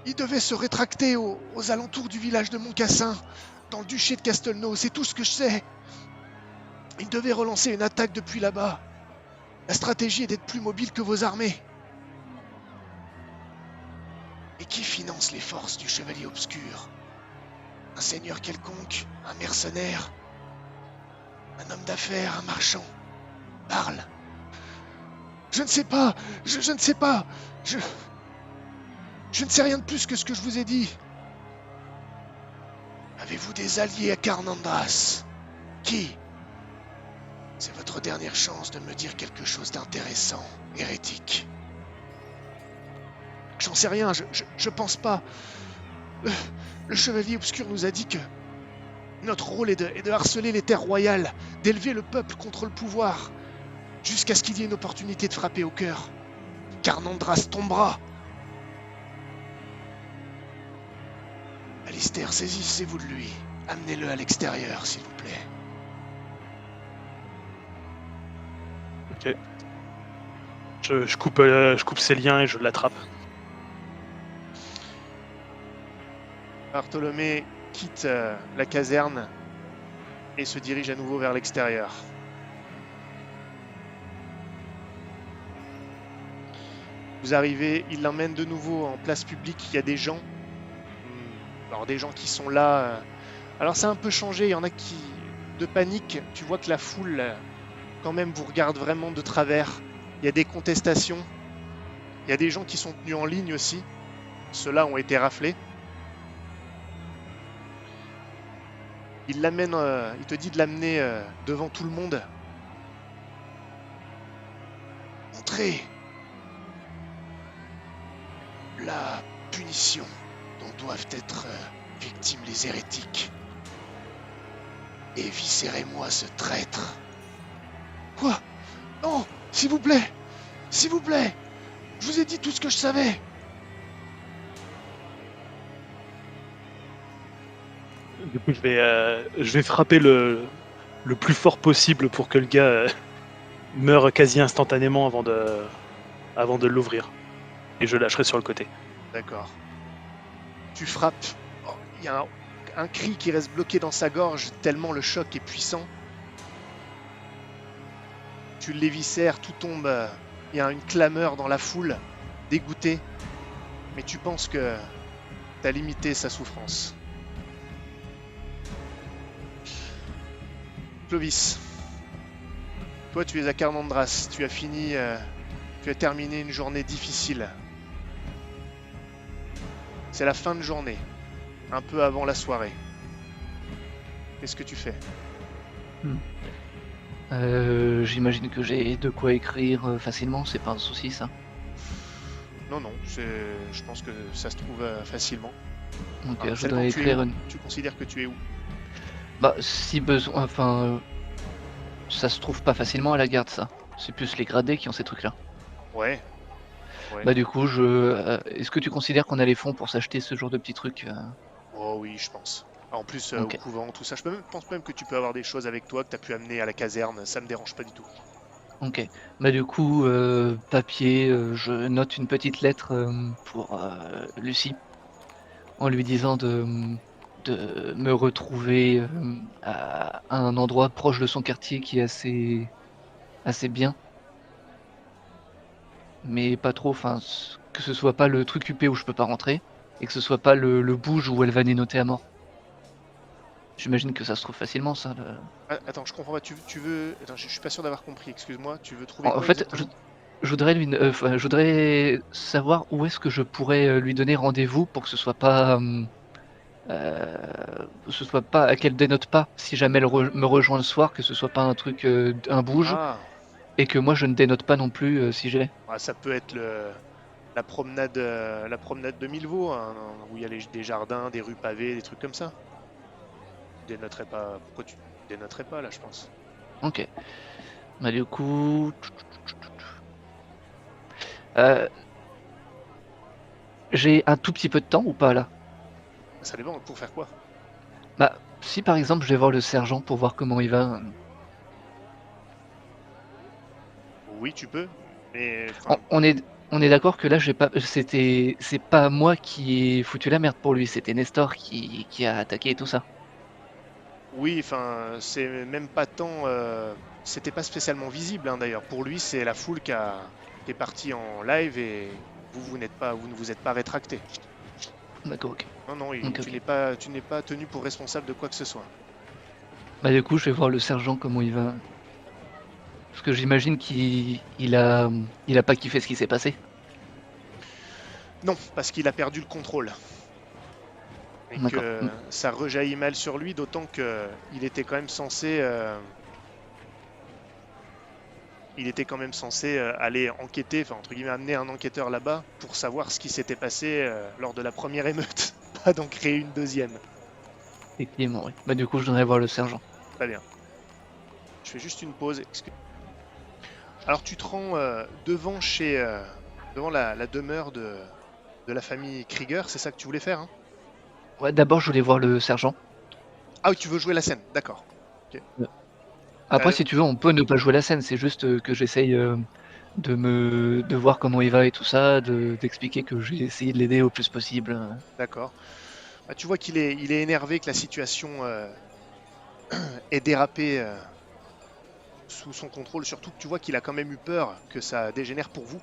C: Il devait se rétracter aux alentours du village de Montcassin, dans le duché de Castelnau. C'est tout ce que je sais. Il devait relancer une attaque depuis là-bas. La stratégie est d'être plus mobile que vos armées. Et qui finance les forces du chevalier obscur? Un seigneur quelconque? Un mercenaire? Un homme d'affaires? Un marchand? Parle. Je ne sais pas. Je ne sais pas. Je ne sais rien de plus que ce que je vous ai dit. Avez-vous des alliés à Carnandras? Qui? C'est votre dernière chance de me dire quelque chose d'intéressant, hérétique. J'en sais rien, je pense pas. Le chevalier obscur nous a dit que notre rôle est de harceler les terres royales, d'élever le peuple contre le pouvoir, jusqu'à ce qu'il y ait une opportunité de frapper au cœur. Carnandras tombera. Alistair, saisissez-vous de lui. Amenez-le à l'extérieur, s'il vous plaît.
A: Ok. Je coupe ses liens et je l'attrape.
C: Bartholomé quitte la caserne et se dirige à nouveau vers l'extérieur. Vous arrivez, il l'emmène de nouveau en place publique. Il y a des gens. Alors des gens qui sont là. Alors ça a un peu changé. Il y en a qui de panique. Tu vois que la foule quand même vous regarde vraiment de travers. Il y a des contestations. Il y a des gens qui sont tenus en ligne aussi. Ceux-là ont été raflés. Il l'amène, il te dit de l'amener devant tout le monde. Montrez la punition dont doivent être victimes les hérétiques. Et viscérez-moi ce traître. Quoi? Non, s'il vous plaît, s'il vous plaît. Je vous ai dit tout ce que je savais.
A: Du coup, je vais frapper le plus fort possible pour que le gars meure quasi instantanément avant de l'ouvrir. Et je lâcherai sur le côté.
C: D'accord. Tu frappes. Oh, il y a un cri qui reste bloqué dans sa gorge tellement le choc est puissant. Tu l'éviscères, tout tombe. Il y a une clameur dans la foule, dégoûté. Mais tu penses que t'as limité sa souffrance. Clovis, toi tu es à Carnandras, tu as fini, tu as terminé une journée difficile. C'est la fin de journée, un peu avant la soirée. Qu'est-ce que tu fais?
B: J'imagine que j'ai de quoi écrire facilement, c'est pas un souci ça.
C: Non, je pense que ça se trouve facilement.
B: Ok,
C: Alors,
B: je
C: ça
B: voudrais
C: dépend,
B: écrire une.
C: tu considères que tu es où?
B: Bah, si besoin, enfin, ça se trouve pas facilement à la garde ça. C'est plus les gradés qui ont ces trucs-là.
C: Ouais.
B: Bah du coup, est-ce que tu considères qu'on a les fonds pour s'acheter ce genre de petits trucs
C: Oh oui, je pense. En plus,
B: Ok.
C: au couvent, tout ça, pense même que tu peux avoir des choses avec toi que tu as pu amener à la caserne, ça me dérange pas du tout.
B: Ok. Bah du coup, papier, je note une petite lettre pour Lucie, en lui disant de me retrouver à un endroit proche de son quartier qui est assez bien, mais pas trop, enfin, que ce soit pas le truc UP où je peux pas rentrer, et que ce soit pas le bouge où elle va nénoter à mort. J'imagine que ça se trouve facilement, ça.
C: Ah, attends, je comprends pas, tu veux... Attends, je suis pas sûr d'avoir compris, excuse-moi, tu veux trouver
B: En
C: quoi
B: fait,
C: exactement?
B: je voudrais je voudrais savoir où est-ce que je pourrais lui donner rendez-vous pour que ce soit pas, qu'elle dénote pas si jamais elle me rejoint le soir, que ce soit pas un truc, un bouge,
C: Ah,
B: et que moi je ne dénote pas non plus si j'ai.
C: ah, ça peut être la promenade de Milvaux, hein, où il y a des jardins, des rues pavées, des trucs comme ça. Tu dénoterais pas... Pourquoi tu dénoterais pas, là, je pense?
B: Ok. Bah du coup, euh, j'ai un tout petit peu de temps ou pas là?
C: Ça dépend, pour faire quoi?
B: Bah si par exemple je vais voir le sergent pour voir comment il va.
C: Oui, tu peux, mais...
B: On,
C: Enfin,
B: on est on est d'accord que là c'est pas moi qui ai foutu la merde pour lui, c'était Nestor qui a attaqué et tout ça.
C: oui, enfin, c'est même pas tant... C'était pas spécialement visible, hein, d'ailleurs. Pour lui, c'est la foule qui est partie en live et vous ne vous êtes pas rétracté.
B: D'accord, ok.
C: Non, non,
B: Ok, ok.
C: tu n'es pas tenu pour responsable de quoi que ce soit.
B: Bah du coup je vais voir le sergent comment il va. Parce que j'imagine qu'il a pas kiffé ce qui s'est passé.
C: Non, parce qu'il a perdu le contrôle. Et
B: D'accord.
C: que ça rejaillit mal sur lui, d'autant que il était quand même censé... il était quand même censé aller enquêter, enfin entre guillemets amener un enquêteur là-bas pour savoir ce qui s'était passé lors de la première émeute, pas d'en créer une deuxième.
B: Effectivement, oui. Bah du coup je voudrais voir le sergent.
C: Très bien. Je fais juste une pause. Alors tu te rends devant devant la demeure de la famille Krieger, c'est ça que tu voulais faire, hein?
B: Ouais, d'abord je voulais voir le sergent.
C: Ah oui, tu veux jouer la scène, d'accord.
B: Après
C: Euh,
B: si tu veux on peut ne pas jouer la scène, c'est juste que j'essaye de voir comment il va et tout ça, d'expliquer que j'ai essayé de l'aider au plus possible.
C: d'accord. Bah, tu vois il est énervé, que la situation est dérapée sous son contrôle, surtout que tu vois qu'il a quand même eu peur que ça dégénère pour vous.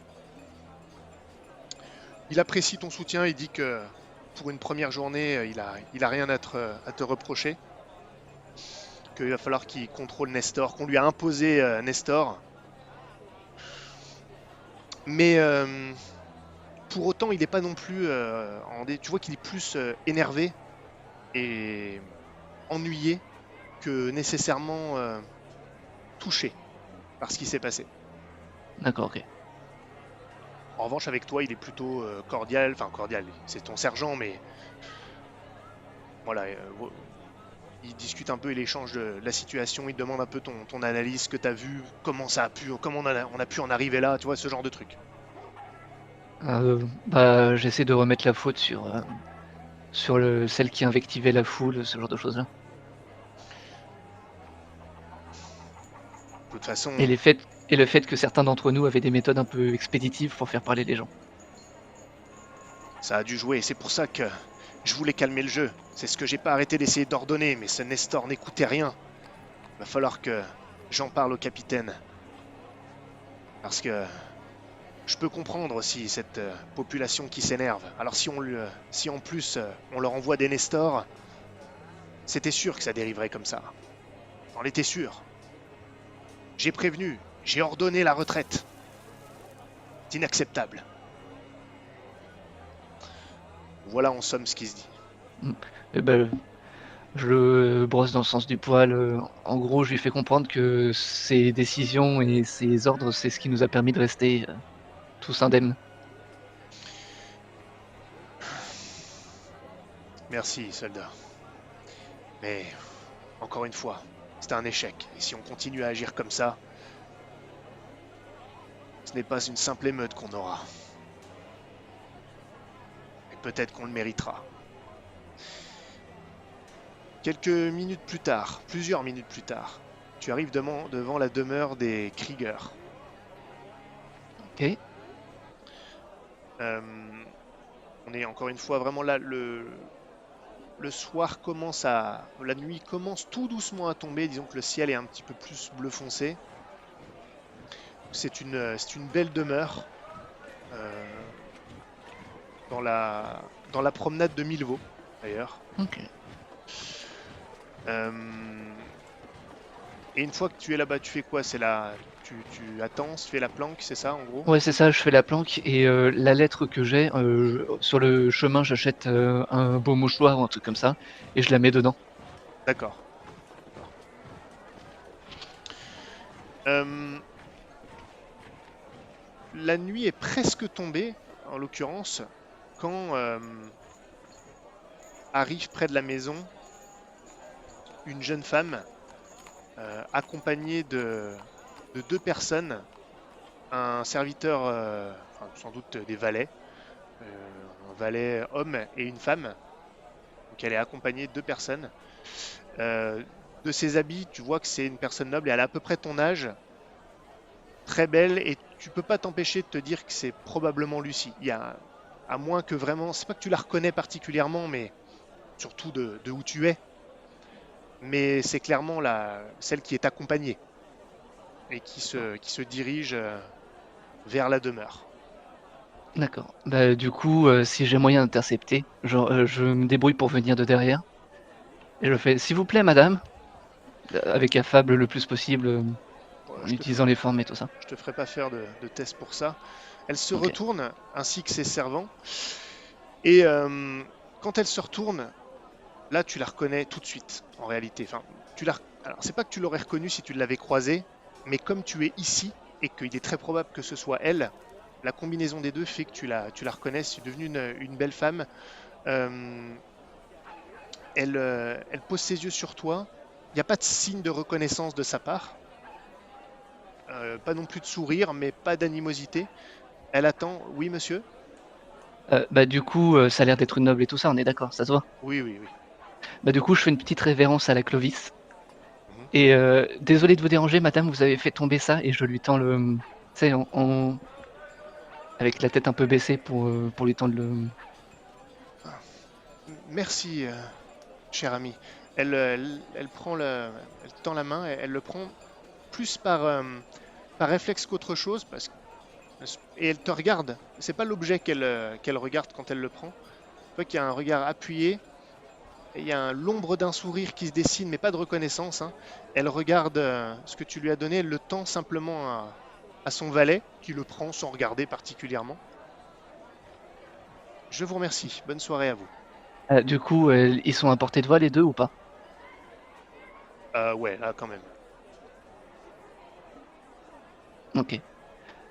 C: Il apprécie ton soutien, il dit que pour une première journée, il a rien à te reprocher. Qu'il va falloir qu'il contrôle Nestor, qu'on lui a imposé Nestor. Mais pour autant, il n'est pas non plus... tu vois qu'il est plus énervé et ennuyé que nécessairement touché par ce qui s'est passé.
B: D'accord, ok.
C: En revanche, avec toi, il est plutôt cordial. Enfin, cordial, c'est ton sergent, mais... Voilà, il discute un peu, il échange de la situation, il demande un peu ton analyse, ce que tu as vu, comment on a pu en arriver là, tu vois, ce genre de truc.
B: J'essaie de remettre la faute sur celle qui invectivait la foule, ce genre de choses-là.
C: De toute façon,
B: Et le fait que certains d'entre nous avaient des méthodes un peu expéditives pour faire parler les gens.
C: ça a dû jouer, c'est pour ça que je voulais calmer le jeu. C'est ce que j'ai pas arrêté d'essayer d'ordonner, mais ce Nestor n'écoutait rien. Va falloir que j'en parle au capitaine. Parce que je peux comprendre aussi cette population qui s'énerve. Alors si en plus on leur envoie des Nestors, c'était sûr que ça dériverait comme ça. On était sûr. J'ai prévenu, j'ai ordonné la retraite. C'est inacceptable. Voilà en somme ce qui se dit.
B: Et je le brosse dans le sens du poil. En gros, je lui fais comprendre que ses décisions et ses ordres, c'est ce qui nous a permis de rester tous indemnes.
C: Merci, soldat. Mais, encore une fois, c'est un échec. Et si on continue à agir comme ça, ce n'est pas une simple émeute qu'on aura. Et peut-être qu'on le méritera. Plusieurs minutes plus tard, tu arrives devant la demeure des Krieger.
B: Ok.
C: On est encore une fois vraiment là, le soir commence la nuit commence tout doucement à tomber, disons que le ciel est un petit peu plus bleu foncé. C'est une belle demeure dans la promenade de Milvaux, d'ailleurs.
B: Ok.
C: Et une fois que tu es là-bas, tu fais quoi? Tu attends, tu fais la planque, c'est ça en gros?
B: Ouais, c'est ça, je fais la planque et la lettre que j'ai, sur le chemin, j'achète un beau mouchoir ou un truc comme ça et je la mets dedans.
C: D'accord. La nuit est presque tombée, en l'occurrence, quand arrive près de la maison une jeune femme accompagnée de deux personnes, un serviteur, enfin, sans doute des valets, un valet homme et une femme. Donc elle est accompagnée de deux personnes. De ses habits, tu vois que c'est une personne noble et elle a à peu près ton âge, très belle, et tu peux pas t'empêcher de te dire que c'est probablement Lucie. À moins que vraiment, c'est pas que tu la reconnais particulièrement, mais surtout de où tu es, mais c'est clairement celle qui est accompagnée et qui se dirige vers la demeure.
B: D'accord. Du coup, si j'ai moyen d'intercepter, je me débrouille pour venir de derrière. Et je fais, s'il vous plaît, madame, avec affable le plus possible, en utilisant les formes et tout ça.
C: Je te ferai pas faire de test pour ça. Elle se
B: Ok.
C: retourne, ainsi que ses servants, et quand elle se retourne, là tu la reconnais tout de suite, en réalité. Enfin, alors c'est pas que tu l'aurais reconnue si tu l'avais croisée, mais comme tu es ici et qu'il est très probable que ce soit elle, la combinaison des deux fait que tu la reconnais. C'est devenu une belle femme. Elle pose ses yeux sur toi. Il n'y a pas de signe de reconnaissance de sa part. Pas non plus de sourire, mais pas d'animosité. Elle attend. Oui, monsieur?
B: Du coup, ça a l'air d'être une noble et tout ça, on est d'accord, ça se voit.
C: Oui, oui, oui.
B: Du coup, je fais une petite révérence à la Clovis.
C: Mhm.
B: Et désolé de vous déranger, madame, vous avez fait tomber ça, et je lui tends le... Tu sais, avec la tête un peu baissée pour lui tendre le...
C: Merci, cher ami. Elle tend la main, elle le prend plus par réflexe qu'autre chose, et elle te regarde. C'est pas l'objet qu'elle regarde quand elle le prend. Tu vois qu'il y a un regard appuyé, et il y a l'ombre d'un sourire qui se dessine, mais pas de reconnaissance, hein. Elle regarde ce que tu lui as donné, elle le tend simplement à son valet, qui le prend sans regarder particulièrement. Je vous remercie. Bonne soirée à vous.
B: Du coup, ils sont à portée de voix les deux ou pas?
C: Ouais, là quand même.
B: Ok.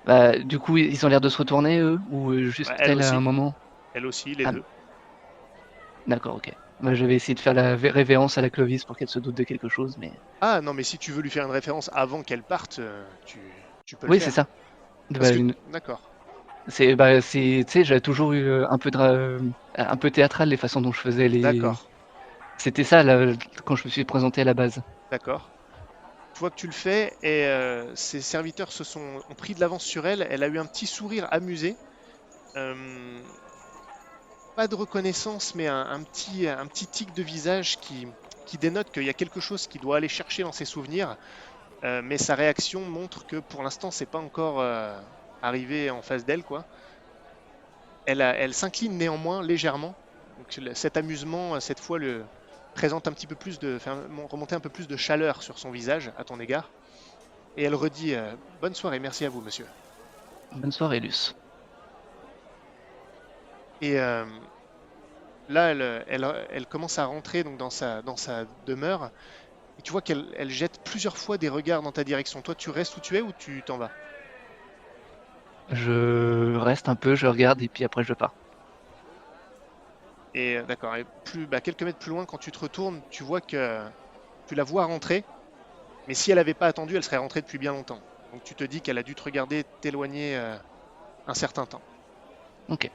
B: Bah, du coup, ils ont l'air de se retourner, eux? Ou juste
C: Ouais, elle
B: elle à un
C: aussi.
B: moment?
C: Elle aussi, les
B: Ah,
C: deux.
B: d'accord, ok. Bah, je vais essayer de faire la révérence à la Clovis pour qu'elle se doute de quelque chose, mais...
C: Ah non, mais si tu veux lui faire une référence avant qu'elle parte, tu peux le
B: Oui, c'est
C: faire.
B: ça.
C: Parce
B: Bah,
C: que... D'accord.
B: tu sais, j'avais toujours eu un peu théâtral les façons dont je faisais les...
C: D'accord.
B: C'était ça, là, quand je me suis présenté à la base.
C: D'accord. Tu vois que tu le fais et ses serviteurs ont pris de l'avance sur elle. Elle a eu un petit sourire amusé. Euh, Pas de reconnaissance, mais un petit tic de visage qui dénote qu'il y a quelque chose qui doit aller chercher dans ses souvenirs. Mais sa réaction montre que pour l'instant, c'est pas encore arrivé en face d'elle, quoi. Elle s'incline néanmoins légèrement. Donc, cet amusement, cette fois, présente un petit peu plus remonter un peu plus de chaleur sur son visage à ton égard. Et elle redit bonne soirée, merci à vous, monsieur.
B: Bonne soirée, Luce.
C: Et là, elle commence à rentrer donc dans sa demeure. Et tu vois qu'elle jette plusieurs fois des regards dans ta direction. Toi, tu restes où tu es ou tu t'en vas?
B: Je reste un peu, je regarde, et puis après je pars.
C: Et d'accord. Et quelques mètres plus loin, quand tu te retournes, tu vois que tu la vois rentrer. Mais si elle n'avait pas attendu, elle serait rentrée depuis bien longtemps. Donc tu te dis qu'elle a dû te regarder t'éloigner un certain temps.
B: Ok.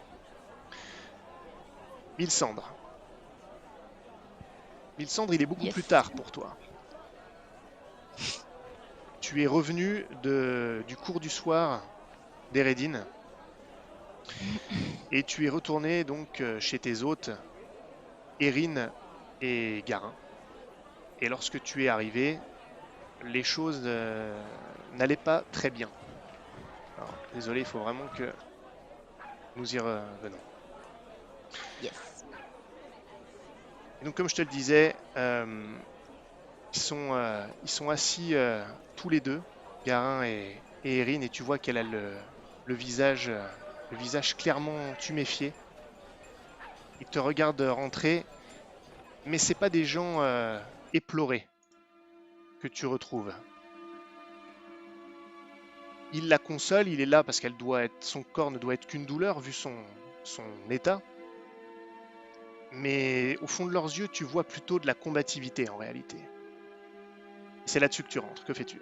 C: Mylsandre. Mylsandre, il est beaucoup
E: Yes.
C: plus tard pour toi. Tu es revenu du cours du soir d'Eredin. Et tu es retourné donc chez tes hôtes, Erin et Garin. Et lorsque tu es arrivé, les choses n'allaient pas très bien. Alors, désolé, il faut vraiment que nous y revenons.
E: Yes.
C: Et donc, comme je te le disais, ils sont assis tous les deux, Garin et Erin, et tu vois qu'elle a le visage clairement tuméfié. Ils te regardent rentrer, mais c'est pas des gens éplorés que tu retrouves. Il la console, il est là parce son corps ne doit être qu'une douleur vu son état. Mais au fond de leurs yeux, tu vois plutôt de la combativité en réalité. C'est là-dessus que tu rentres. Que fais-tu?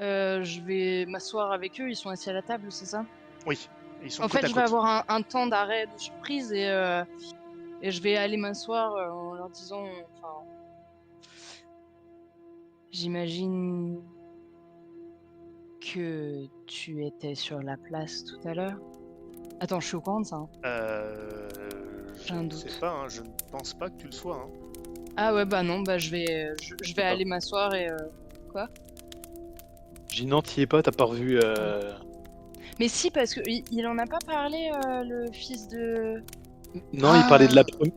E: Je vais m'asseoir avec eux, ils sont assis à la table, c'est ça?
C: Oui, ils sont
E: En
C: côte
E: fait,
C: à
E: je vais
C: côte.
E: avoir un temps d'arrêt de surprise et je vais aller m'asseoir en leur disant, enfin, j'imagine que tu étais sur la place tout à l'heure. Attends, je suis au courant de ça, hein.
C: Je
E: J'ai un
C: ne sais
E: doute.
C: pas, hein, je ne pense pas que tu le sois. Hein.
E: Ah ouais, bah non, bah je vais aller m'asseoir et quoi?
A: J'ai dit non, t'y es pas, t'as pas revu.
E: Mais si, parce que il en a pas parlé, le fils de...
A: Non,
C: Ah.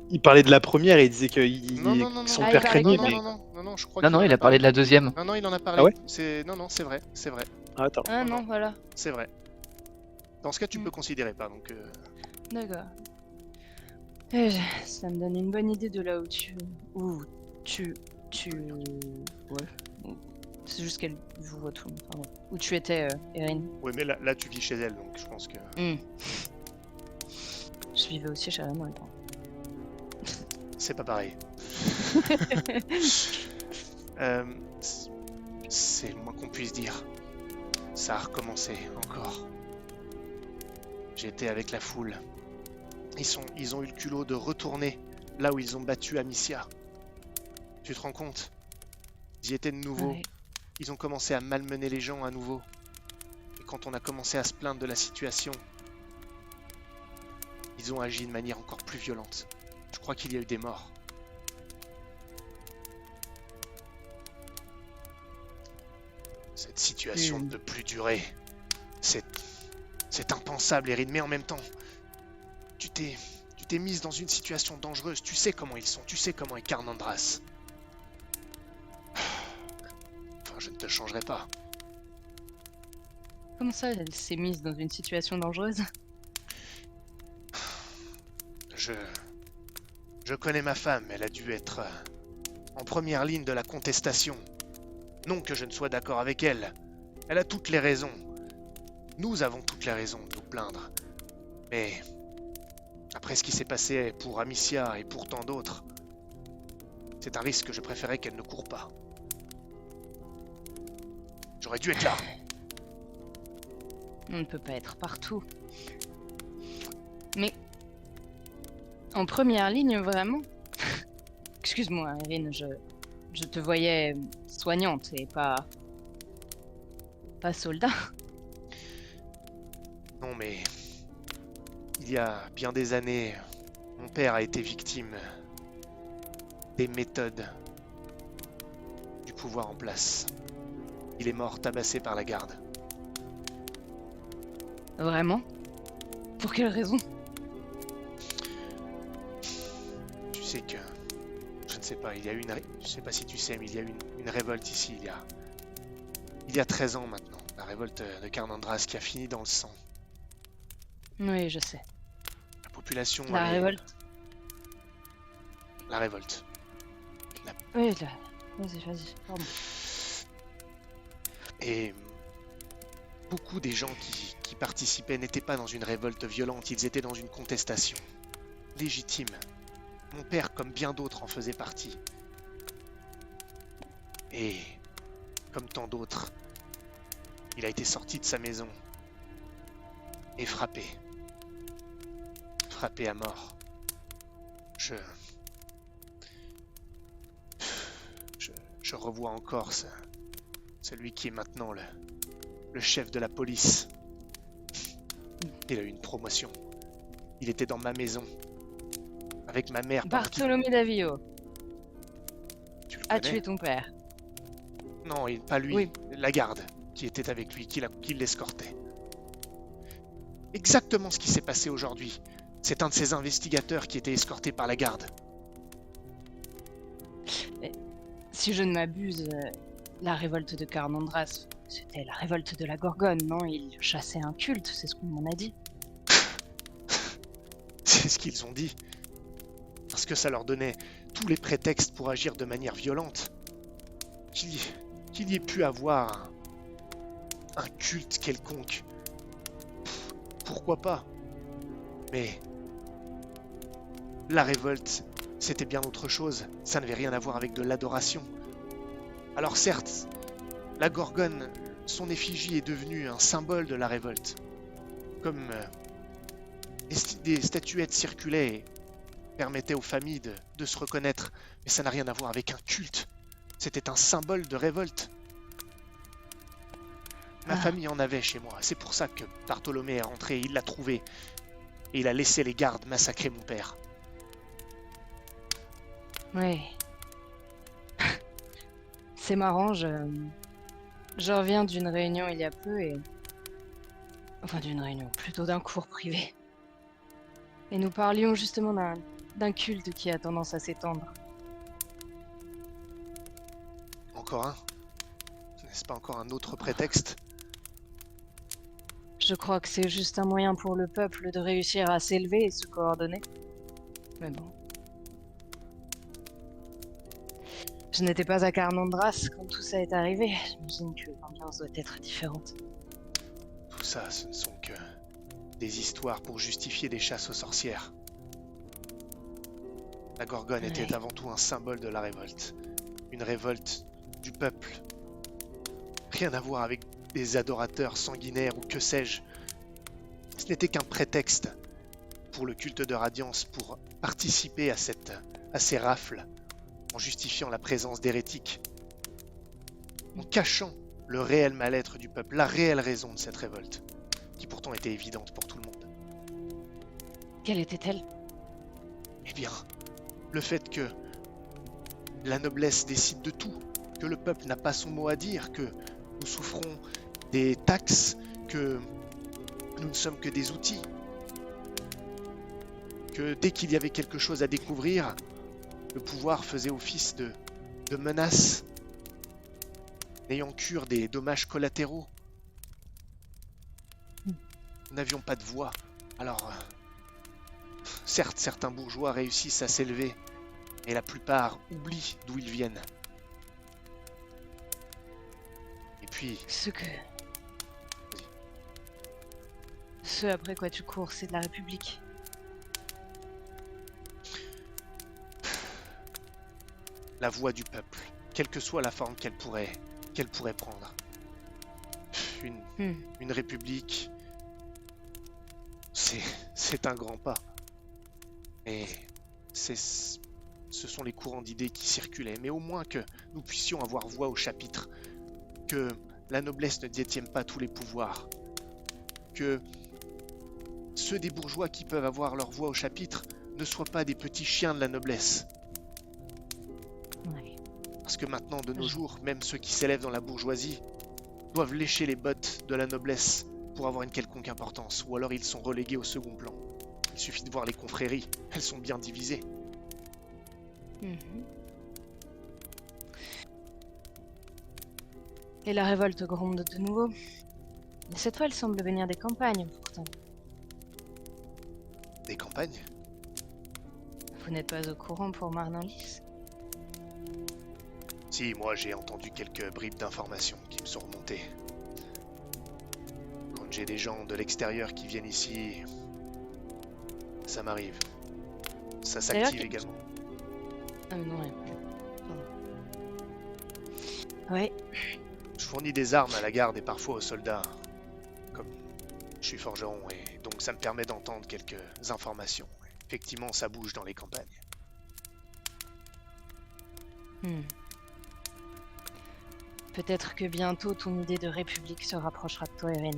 A: il parlait de la première et il disait que
C: Non.
A: son
E: Ah, il
A: père
E: parlait
A: craignait,
E: de la-
A: mais.
C: Non, je crois
B: Non,
C: qu'il
B: non,
C: en
B: il
C: a
B: a parlé
C: parlé.
B: de la deuxième.
C: Non, il en a parlé.
A: Ah ouais?
C: Non, c'est vrai, c'est vrai,
A: Ah, attends.
E: Ah
C: non,
E: non, voilà.
C: c'est vrai. Dans ce cas, tu
E: Mm.
C: peux considérer pas. Donc,
E: D'accord. Ça me donne une bonne idée de là où tu... Ouais. C'est juste qu'elle vous voit tout. Pardon. Où tu étais, Erin.
C: ouais, mais là, tu vis chez elle, donc je pense que.
E: Je vivais aussi chez Raymond.
C: C'est pas pareil. C'est le moins qu'on puisse dire. Ça a recommencé encore. J'étais avec la foule. Ils ont eu le culot de retourner là où ils ont battu Amicia. Tu te rends compte? Ils y étaient de nouveau.
E: Ouais.
C: Ils ont commencé à malmener les gens à nouveau. Et quand on a commencé à se plaindre de la situation, ils ont agi de manière encore plus violente. Je crois qu'il y a eu des morts. Cette situation ne peut plus durer. C'est impensable, Erin, mais en même temps, tu t'es mise dans une situation dangereuse. Tu sais comment ils sont, tu sais comment est Carnandras. Enfin, je ne te changerai pas.
E: Comment ça, elle s'est mise dans une situation dangereuse?
C: Je connais ma femme, elle a dû être en première ligne de la contestation. Non que je ne sois d'accord avec elle. Elle a toutes les raisons. Nous avons toutes les raisons de nous plaindre. Mais après ce qui s'est passé pour Amicia et pour tant d'autres, c'est un risque que je préférais qu'elle ne court pas. J'aurais dû être là.
E: On ne peut pas être partout. Mais en première ligne, vraiment? Excuse-moi, Erin, je te voyais soignante et pas soldat.
C: Non mais, il y a bien des années, mon père a été victime des méthodes du pouvoir en place. Il est mort tabassé par la garde.
E: Vraiment? Pour quelle raison?
C: Tu sais que, je ne sais pas, il y a eu je sais pas si tu sais, mais il y a eu une révolte ici il y a 13 ans maintenant. La révolte de Carnandras qui a fini dans le sang.
E: Oui, je sais.
C: La population...
E: La révolte.
C: La révolte.
E: Oui, là. Vas-y, pardon.
C: Et beaucoup des gens qui participaient n'étaient pas dans une révolte violente, ils étaient dans une contestation légitime. Mon père, comme bien d'autres, en faisait partie. Et, comme tant d'autres, il a été sorti de sa maison et frappé. Frappé à mort. Je revois encore celui qui est maintenant le chef de la police. Il a eu une promotion. Il était dans ma maison. Avec ma mère.
E: Bartolomé Davio
C: Tu le
E: a
C: connais?
E: tué ton père.
C: Non, pas lui.
E: Oui.
C: La garde qui était avec lui, qui l'escortait. Exactement ce qui s'est passé aujourd'hui. C'est un de ces investigateurs qui était escorté par la garde.
E: Si je ne m'abuse, la révolte de Carnandras, c'était la révolte de la Gorgone, non? Il chassait un culte, c'est ce qu'on m'en a dit.
C: C'est ce qu'ils ont dit. Parce que ça leur donnait tous les prétextes pour agir de manière violente. Qu'il y ait pu avoir un culte quelconque. Pourquoi pas? Mais la révolte, c'était bien autre chose. Ça n'avait rien à voir avec de l'adoration. Alors certes, la Gorgone, son effigie est devenue un symbole de la révolte. Comme des statuettes circulaient et permettaient aux familles de se reconnaître. Mais ça n'a rien à voir avec un culte. C'était un symbole de révolte. Ma famille en avait chez moi. C'est pour ça que Bartholomé est rentré. Il l'a trouvé. Et il a laissé les gardes massacrer mon père.
E: Oui. C'est marrant, je reviens d'une réunion il y a peu et... Enfin d'une réunion, plutôt d'un cours privé. Et nous parlions justement d'un culte qui a tendance à s'étendre.
C: Encore un? N'est-ce pas encore un autre prétexte?
E: Je crois que c'est juste un moyen pour le peuple de réussir à s'élever et se coordonner. Mais bon. Je n'étais pas à Carnandras quand tout ça est arrivé. J'imagine que l'ambiance doit être différente.
C: Tout ça, ce ne sont que des histoires pour justifier des chasses aux sorcières. La Gorgone était avant tout un symbole de la révolte. Une révolte du peuple. Rien à voir avec des adorateurs sanguinaires ou que sais-je. Ce n'était qu'un prétexte pour le culte de Radiance, pour participer à ces rafles, en justifiant la présence d'hérétiques, en cachant le réel mal-être du peuple, la réelle raison de cette révolte, qui pourtant était évidente pour tout le monde.
E: Quelle était-elle?
C: Eh bien, le fait que la noblesse décide de tout, que le peuple n'a pas son mot à dire, que nous souffrons des taxes, que nous ne sommes que des outils, que dès qu'il y avait quelque chose à découvrir, le pouvoir faisait office de menace, n'ayant cure des dommages collatéraux. Nous n'avions pas de voix, alors certes, certains bourgeois réussissent à s'élever, mais la plupart oublient d'où ils viennent. Et puis,
E: Ce après quoi tu cours, c'est de la République.
C: la voix du peuple, quelle que soit la forme qu'elle pourrait prendre. Une république, c'est un grand pas. Et ce sont les courants d'idées qui circulaient. Mais au moins que nous puissions avoir voix au chapitre, que la noblesse ne détienne pas tous les pouvoirs, que ceux des bourgeois qui peuvent avoir leur voix au chapitre ne soient pas des petits chiens de la noblesse.
E: Ouais.
C: Parce que maintenant, de nos jours, même ceux qui s'élèvent dans la bourgeoisie doivent lécher les bottes de la noblesse pour avoir une quelconque importance, ou alors ils sont relégués au second plan. Il suffit de voir les confréries, elles sont bien divisées.
E: Et la révolte gronde de nouveau. Mais cette fois, elle semble venir des campagnes, pourtant.
C: Des campagnes?
E: Vous n'êtes pas au courant pour Marnan-Lys?
C: Si, moi j'ai entendu quelques bribes d'informations qui me sont remontées. Quand j'ai des gens de l'extérieur qui viennent ici, ça m'arrive. Ça s'active également.
E: Ah mais non, ouais. Pardon. Ouais.
C: Je fournis des armes à la garde et parfois aux soldats. Comme je suis forgeron et donc ça me permet d'entendre quelques informations. Effectivement, ça bouge dans les campagnes.
E: Peut-être que bientôt ton idée de république se rapprochera de toi, Erin.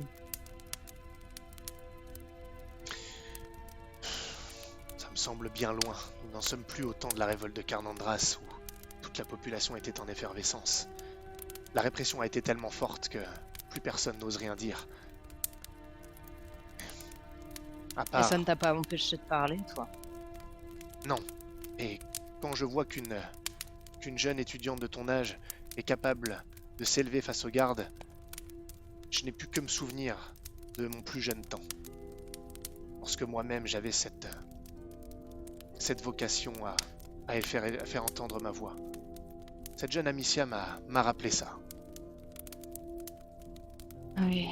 C: Ça me semble bien loin. Nous n'en sommes plus au temps de la révolte de Carnandras où toute la population était en effervescence. La répression a été tellement forte que plus personne n'ose rien dire. À part...
E: Et ça ne t'a pas empêché de parler, toi?
C: Non. Et quand je vois qu'une jeune étudiante de ton âge est capable de s'élever face aux gardes, je n'ai pu que me souvenir de mon plus jeune temps. Lorsque moi-même j'avais cette vocation à faire entendre ma voix. Cette jeune Amicia m'a rappelé ça.
E: Oui.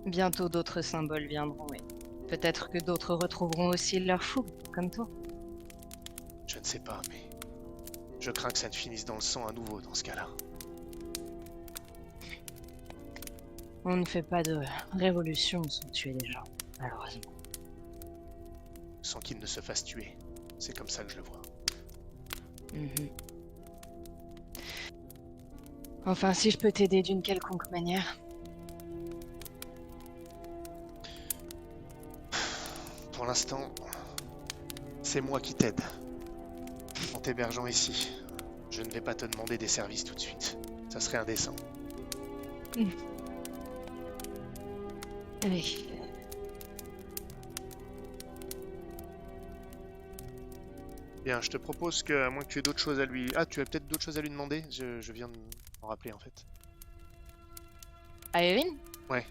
E: Bientôt d'autres symboles viendront, et peut-être que d'autres retrouveront aussi leur fougue, comme toi.
C: Je ne sais pas, mais je crains que ça ne finisse dans le sang à nouveau dans ce cas-là.
E: On ne fait pas de révolution sans tuer les gens, malheureusement.
C: Sans qu'ils ne se fassent tuer. C'est comme ça que je le vois.
E: Enfin, si je peux t'aider d'une quelconque manière.
C: Pour l'instant, c'est moi qui t'aide. En t'hébergeant ici, je ne vais pas te demander des services tout de suite. Ça serait indécent.
E: Oui.
C: Bien, je te propose que, à moins que tu aies d'autres choses à lui... Ah, tu as peut-être d'autres choses à lui demander? Je viens de m'en rappeler, en fait.
E: À Erin?
C: Ouais.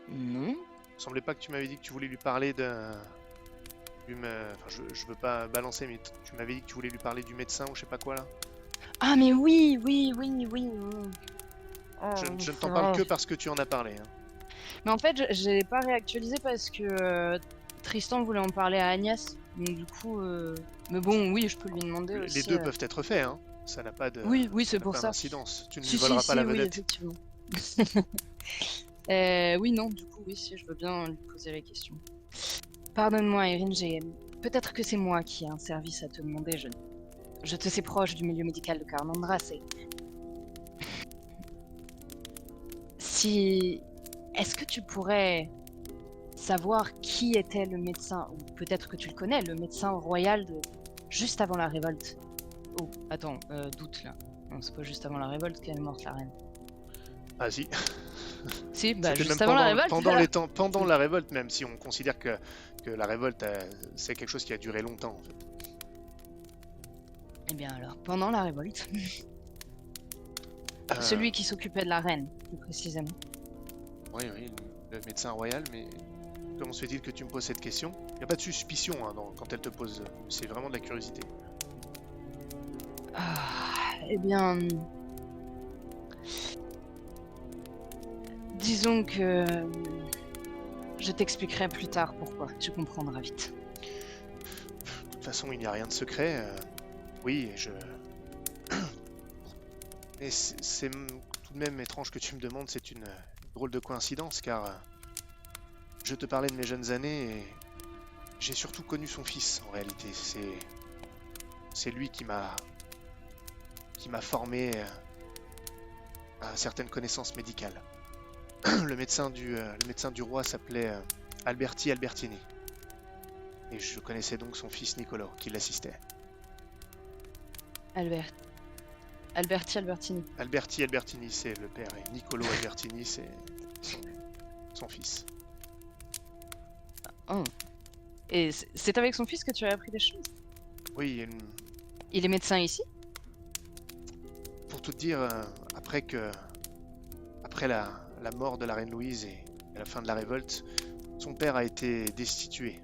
E: Non.
C: Il semblait pas que tu m'avais dit que tu voulais lui parler de... Enfin, je veux pas balancer, mais tu m'avais dit que tu voulais lui parler du médecin ou je sais pas quoi, là.
E: Ah, mais oui.
C: Je ne t'en parle que parce que tu en as parlé. Hein.
E: Mais en fait, j'ai pas réactualisé parce que Tristan voulait en parler à Agnès. Donc du coup, mais bon, oui, je peux lui demander aussi.
C: Les deux peuvent être faits, hein. Ça n'a pas de.
E: Oui, c'est pour ça.
C: D'incidence. Tu ne lui voleras pas la vedette.
E: Oui, effectivement. Oui, non, du coup, oui, si, je veux bien lui poser la question. Pardonne-moi, Erin, peut-être que c'est moi qui ai un service à te demander. Je te sais proche du milieu médical de Carnandras et... Est-ce que tu pourrais savoir qui était le médecin, ou peut-être que tu le connais, le médecin royal de juste avant la révolte? Oh, attends, doute là. Non, c'est pas juste avant la révolte qu'elle est morte, la reine.
C: Ah si.
E: Si, bah
C: c'était
E: juste
C: même
E: avant la révolte.
C: Pendant la révolte, même si on considère que la révolte, c'est quelque chose qui a duré longtemps, en fait.
E: Eh bien alors, pendant la révolte, celui qui s'occupait de la reine, plus précisément.
C: Oui, oui, le médecin royal, mais comment se fait-il que tu me poses cette question? Il n'y a pas de suspicion hein, quand elle te pose, c'est vraiment de la curiosité.
E: Eh bien, disons que je t'expliquerai plus tard pourquoi. Tu comprendras vite.
C: De toute façon, il n'y a rien de secret. Oui, mais c'est tout de même étrange que tu me demandes, c'est une drôle de coïncidence, car je te parlais de mes jeunes années et j'ai surtout connu son fils, en réalité. C'est lui qui m'a formé à certaines connaissances médicales. Le médecin du roi s'appelait Alberti Albertini. Et je connaissais donc son fils Niccolo, qui l'assistait.
E: Alberti Albertini.
C: Alberti Albertini, c'est le père, et Niccolo Albertini, c'est son fils.
E: Oh. Et c'est avec son fils que tu as appris des choses?
C: Oui,
E: Il est médecin ici?
C: pour tout te dire, après la mort de la reine Louise et la fin de la révolte, son père a été destitué.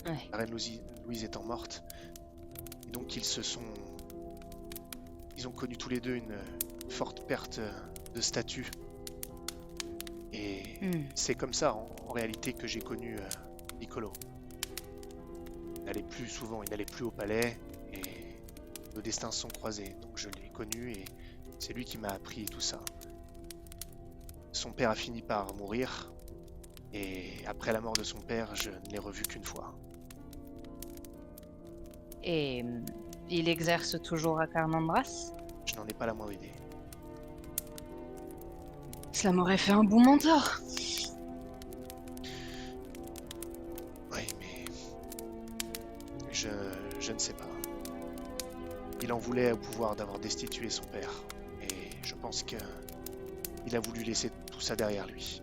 E: Ouais.
C: La reine Louise étant morte. Et donc ils ont connu tous les deux une forte perte de statut. Et c'est comme ça, en réalité, que j'ai connu Niccolo. Il n'allait plus souvent, il n'allait plus au palais, et nos destins se sont croisés. Donc je l'ai connu, et c'est lui qui m'a appris tout ça. Son père a fini par mourir, et après la mort de son père, je ne l'ai revu qu'une fois.
E: Et il exerce toujours à Carnambras?
C: Je n'en ai pas la moindre idée.
E: Cela m'aurait fait un bon mentor.
C: Oui, mais je ne sais pas. Il en voulait au pouvoir d'avoir destitué son père, et je pense qu'il a voulu laisser tout ça derrière lui.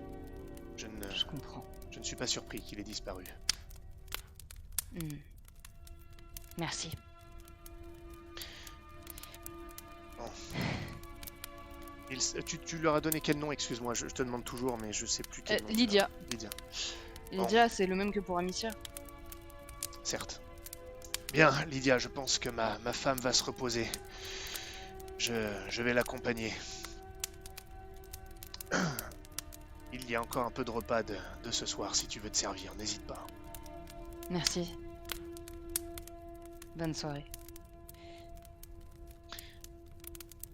E: Je comprends.
C: Je ne suis pas surpris qu'il ait disparu.
E: Merci.
C: Bon. Tu leur as donné quel nom? Excuse-moi, je te demande toujours, mais je sais plus quel nom.
E: Lydia.
C: Lydia,
E: Lydia, c'est le même que pour Amicia.
C: certes. Bien, Lydia, je pense que ma femme va se reposer. Je vais l'accompagner. Il y a encore un peu de repas de ce soir, si tu veux te servir, n'hésite pas.
E: Merci. Bonne soirée.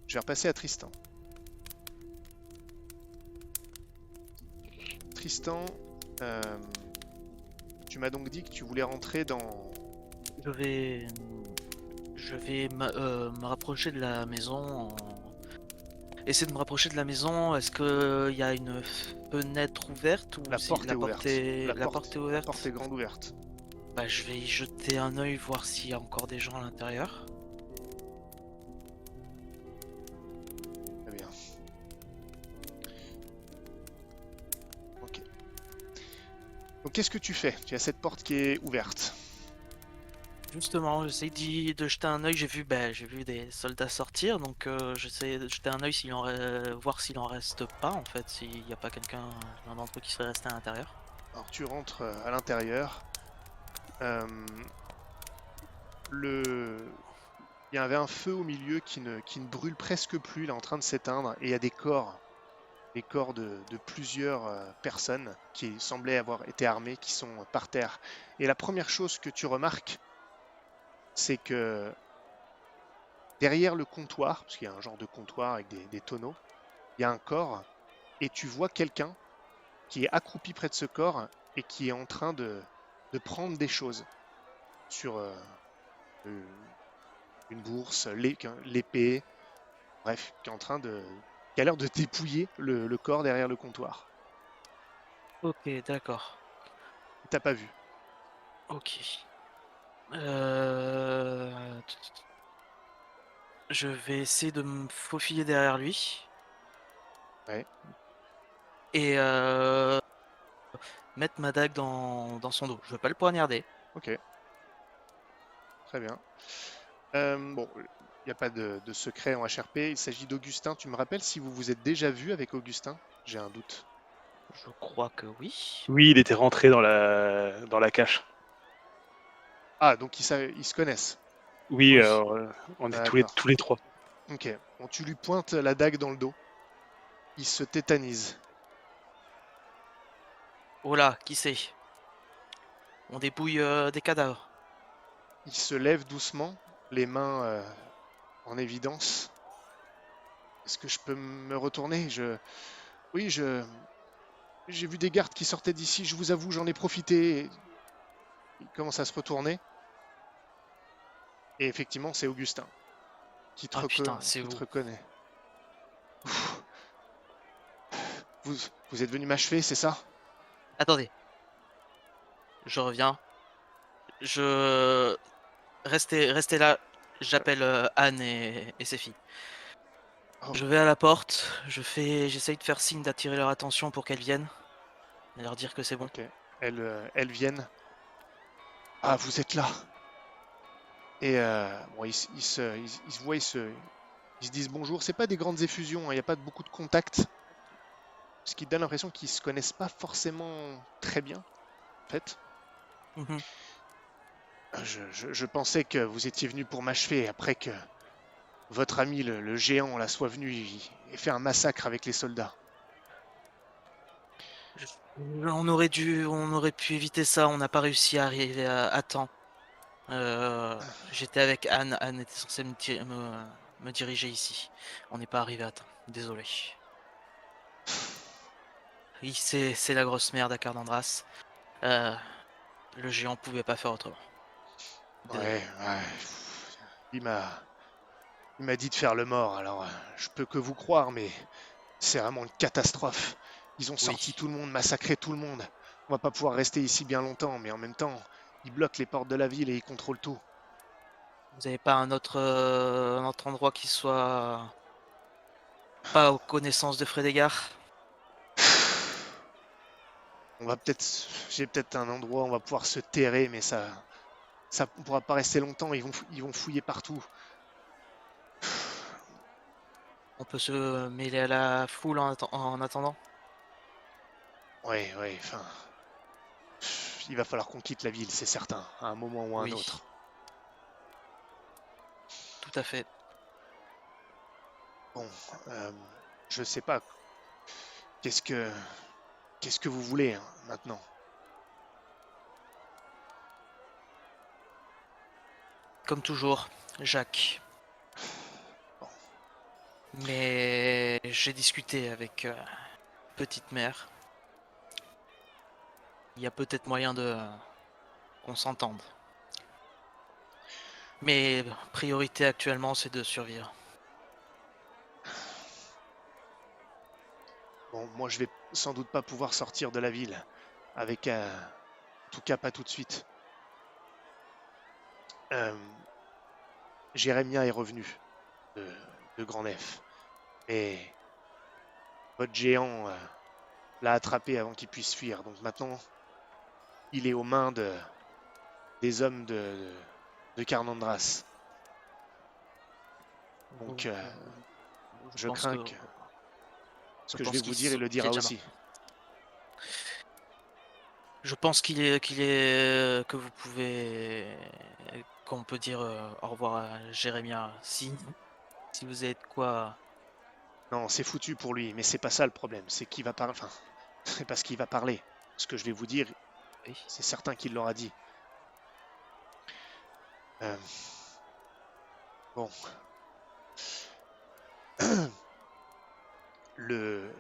C: Je vais repasser à Tristan. Tristan, tu m'as donc dit que tu voulais rentrer dans...
D: Je vais me rapprocher de la maison. Essayer de me rapprocher de la maison. Est-ce qu'il y a une fenêtre ouverte ou
C: La
D: si
C: porte est ouverte.
D: La porte est ouverte?
C: La porte est grande ouverte.
D: Bah, je vais y jeter un œil, voir s'il y a encore des gens à l'intérieur.
C: Très bien. Ok. Donc qu'est-ce que tu fais? Tu as cette porte qui est ouverte.
D: Justement, j'essaie de jeter un œil. J'ai vu des soldats sortir, donc j'essaie de jeter un œil voir s'il en reste pas en fait, s'il n'y a pas l'un d'entre eux qui serait resté à l'intérieur.
C: Alors tu rentres à l'intérieur. Il y avait un feu au milieu qui ne brûle presque plus, il est en train de s'éteindre, et il y a des corps de plusieurs personnes qui semblaient avoir été armées, qui sont par terre. Et la première chose que tu remarques, c'est que derrière le comptoir, parce qu'il y a un genre de comptoir avec des tonneaux, il y a un corps, et tu vois quelqu'un qui est accroupi près de ce corps et qui est en train de prendre des choses sur une bourse, l'épée, bref, qui a l'air de dépouiller le corps derrière le comptoir.
D: Ok, d'accord.
C: T'as pas vu.
D: Ok. Je vais essayer de me faufiler derrière lui.
C: Ouais.
D: Et mettre ma dague dans son dos. Je veux pas le poignarder.
C: Ok. Très bien. Bon, il n'y a pas de secret en HRP. Il s'agit d'Augustin. Tu me rappelles si vous vous êtes déjà vu avec Augustin? J'ai un doute.
D: Je crois que oui.
A: Oui, il était rentré dans la cache.
C: Ah, donc ils se connaissent.
A: Oui,
D: Oui.
A: on est
C: D'accord.
A: tous les trois.
C: Ok. Bon, tu lui pointes la dague dans le dos. Il se tétanise.
D: Oh là, qui c'est? On dépouille des cadavres.
C: Il se lève doucement, les mains en évidence. Est-ce que je peux me retourner? Oui, j'ai vu des gardes qui sortaient d'ici. Je vous avoue, j'en ai profité. Il commence à se retourner. Et effectivement, c'est Augustin
D: Ah putain, c'est
C: qui te
D: où?
C: reconnaît. Ouf. Vous, vous êtes venu m'achever, c'est ça?
D: Attendez, je reviens. Je restez là. J'appelle Anne et ses filles.
C: Oh,
D: Je vais à la porte. J'essaye de faire signe d'attirer leur attention pour qu'elles viennent et leur dire que c'est bon.
C: ok. Elles viennent. Ah, vous êtes là. Et bon, ils se voient, ils se disent bonjour. C'est pas des grandes effusions, hein, il n'y a pas beaucoup de contact. Ce qui donne l'impression qu'ils se connaissent pas forcément très bien, en fait.
D: Mhm.
C: Je pensais que vous étiez venu pour m'achever après que votre ami le géant là soit venu et fait un massacre avec les soldats.
D: On aurait pu éviter ça. On n'a pas réussi à arriver à temps. J'étais avec Anne. Anne était censée me diriger ici. On n'est pas arrivé à temps. Désolé. Oui, c'est la grosse merde à Cardandras. Euh, le géant pouvait pas faire autrement. Désolé.
C: Ouais. Il m'a il m'a dit de faire le mort, alors je peux que vous croire, mais c'est vraiment une catastrophe. Ils ont sorti
D: Oui.
C: tout le monde, massacré tout le monde. On va pas pouvoir rester ici bien longtemps, mais en même temps, ils bloquent les portes de la ville et ils contrôlent tout.
D: Vous avez pas un autre endroit qui soit pas aux connaissances de Frédégard?
C: On va peut-être, j'ai peut-être un endroit où on va pouvoir se terrer, mais ça ne pourra pas rester longtemps. Ils vont fouiller partout.
D: On peut se mêler à la foule en attendant?
C: Ouais, enfin, il va falloir qu'on quitte la ville, c'est certain, à un moment ou à un
D: Oui,
C: autre.
D: tout à fait.
C: Bon, euh, je sais pas. Qu'est-ce que, qu'est-ce que vous voulez hein, maintenant?
D: Comme toujours, Jacques.
C: Bon,
D: Mais j'ai discuté avec Petite Mère. Il y a peut-être moyen de qu'on s'entende. Mais priorité actuellement, c'est de survivre.
C: bon, moi je vais sans doute pas pouvoir sortir de la ville avec, en tout cas pas tout de suite. Euh, Jérémia est revenu de, de Grand Nef, mais votre géant l'a attrapé avant qu'il puisse fuir. Donc maintenant, il est aux mains des hommes de Carnandras. Donc
D: Je
C: je
D: pense
C: crains
D: que
C: que ce
D: je
C: que je vais
D: pense
C: vous dire, il le
D: qu'il est
C: dira
D: déjà mort.
C: aussi.
D: Je pense que vous pouvez qu'on peut dire au revoir à Jérémia si vous avez de quoi.
C: Non, c'est foutu pour lui, mais c'est pas ça le problème. C'est qu'il va parler. Enfin, c'est pas ce qu'il va parler. Ce que je vais vous dire,
D: Oui.
C: c'est certain qu'il l'aura dit. Euh, bon. Le.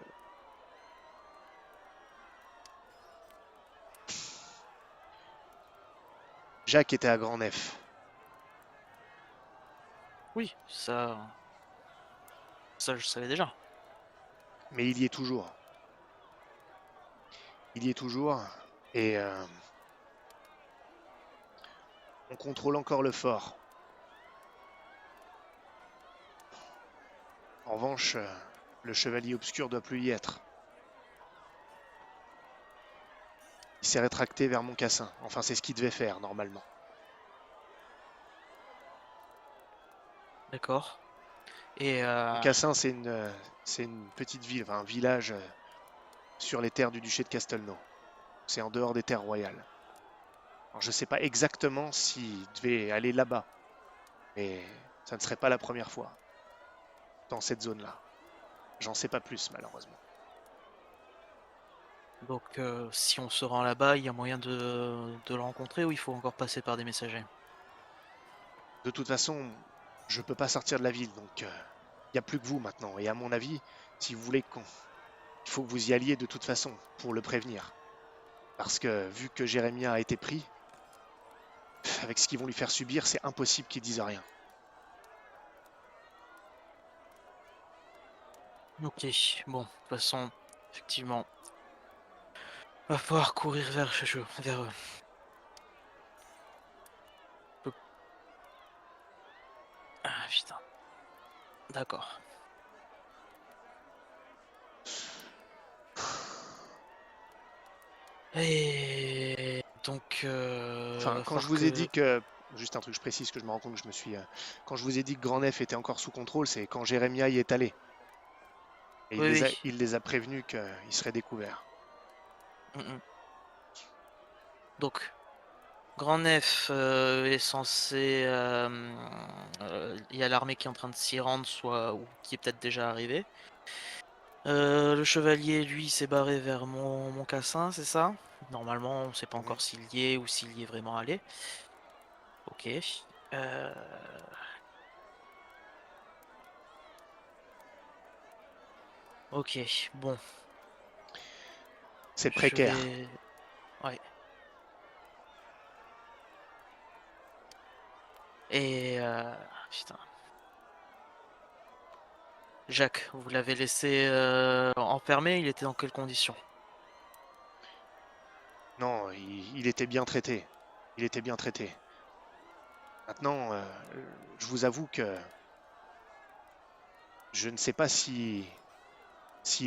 C: Jacques était à Grand Nef,
D: Oui, ça je savais déjà.
C: mais il y est toujours. Il y est toujours, et on contrôle encore le fort. En revanche, le chevalier obscur doit plus y être. Il s'est rétracté vers Montcassin. Enfin, c'est ce qu'il devait faire normalement.
D: D'accord. Et
C: Montcassin, c'est une petite ville, enfin, un village sur les terres du duché de Castelnau. C'est en dehors des terres royales. Alors, je ne sais pas exactement s'il devait aller là-bas, mais ça ne serait pas la première fois dans cette zone-là. J'en sais pas plus, malheureusement.
D: Donc, si on se rend là-bas, il y a moyen de le rencontrer ou il faut encore passer par des messagers?
C: De toute façon, je peux pas sortir de la ville, donc il n'y a plus que vous maintenant. Et à mon avis, si vous voulez il faut que vous y alliez de toute façon pour le prévenir. Parce que vu que Jérémia a été pris, avec ce qu'ils vont lui faire subir, c'est impossible qu'ils disent rien.
D: Ok, bon, de toute façon, effectivement, va falloir courir vers eux. Ah putain, d'accord. Et donc,
C: Enfin,
D: va
C: quand je
D: falloir
C: vous ai
D: que...
C: dit que, juste un truc, je précise que je me rends compte que je me suis, quand je vous ai dit que Grand Nef était encore sous contrôle, c'est quand Jérémia y est allé. Et
D: Oui, oui.
C: il les a prévenus qu'il serait découvert.
D: Mm. Donc, Grand Nef est censé... Il y a l'armée qui est en train de s'y rendre, soit ou qui est peut-être déjà arrivée. Le chevalier, lui, s'est barré vers mon cassin, c'est ça? Normalement, on sait pas
C: Mhm.
D: encore s'il y est ou s'il y est vraiment allé. Ok. Euh, Ok, bon,
C: C'est
D: je
C: précaire.
D: vais... Ouais. Et... Putain. Jacques, vous l'avez laissé enfermé, il était dans quelles conditions?
C: Non, il était bien traité. Il était bien traité. Maintenant, je vous avoue que je ne sais pas s'ils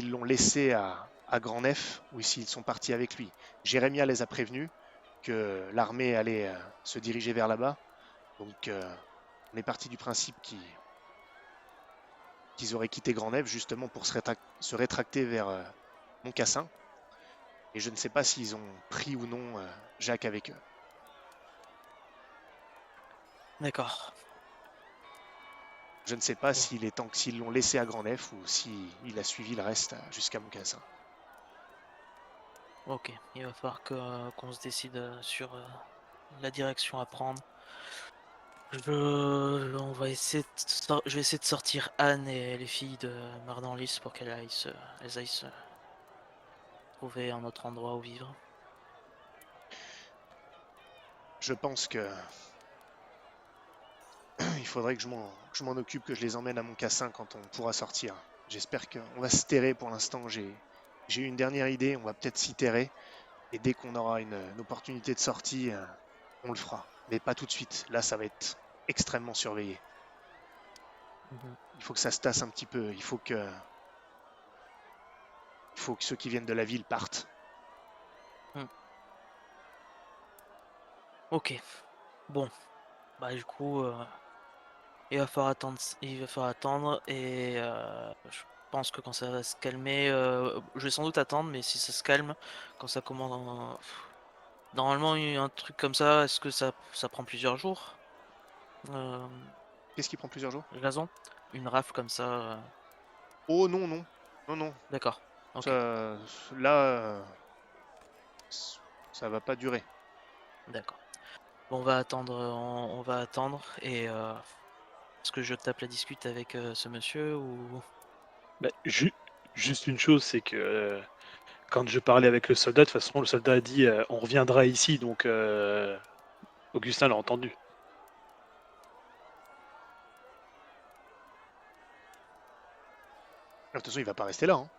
C: l'ont laissé à Grand Nef ou s'ils sont partis avec lui. Jérémia les a prévenus que l'armée allait se diriger vers là-bas. Donc, on est parti du principe qu'ils auraient quitté Grand Nef justement pour se rétracter vers Montcassin. Et je ne sais pas s'ils ont pris ou non Jacques avec eux.
D: D'accord.
C: Je ne sais pas
D: Bon,
C: s'ils l'ont laissé à Grand Nef ou s'il a suivi le reste jusqu'à Montcassin.
D: ok. Il va falloir qu'on se décide sur la direction à prendre. On va essayer je vais essayer de sortir Anne et les filles de Mardanlis pour elles aillent se trouver un autre endroit où vivre.
C: Je pense que il faudrait que je m'en occupe, que je les emmène à Montcassin quand on pourra sortir. J'espère qu'on va se terrer pour l'instant. J'ai eu une dernière idée, on va peut-être s'y terrer. Et dès qu'on aura une opportunité de sortie, on le fera. Mais pas tout de suite. Là, ça va être extrêmement surveillé.
D: Mhm.
C: Il faut que ça se tasse un petit peu. Il faut que ceux qui viennent de la ville partent.
D: Ok. Bon. Bah du coup, il va falloir attendre et je pense que quand ça va se calmer, je vais sans doute attendre, mais si ça se calme, quand ça commence, normalement un truc comme ça, est-ce que ça prend plusieurs jours? Euh,
C: Qu'est-ce qui prend plusieurs jours?
D: Jason? Une rafle comme ça,
C: Oh non, non. Non, non.
D: d'accord. Ok,
C: Ça, là, ça va pas durer.
D: d'accord. Bon, on va attendre, on va attendre et est-ce que je tape la discute avec ce monsieur ou...
A: Bah, juste une chose, c'est que quand je parlais avec le soldat, de toute façon, le soldat a dit on reviendra ici, donc Augustin l'a entendu.
C: De toute façon, il va pas rester là, hein.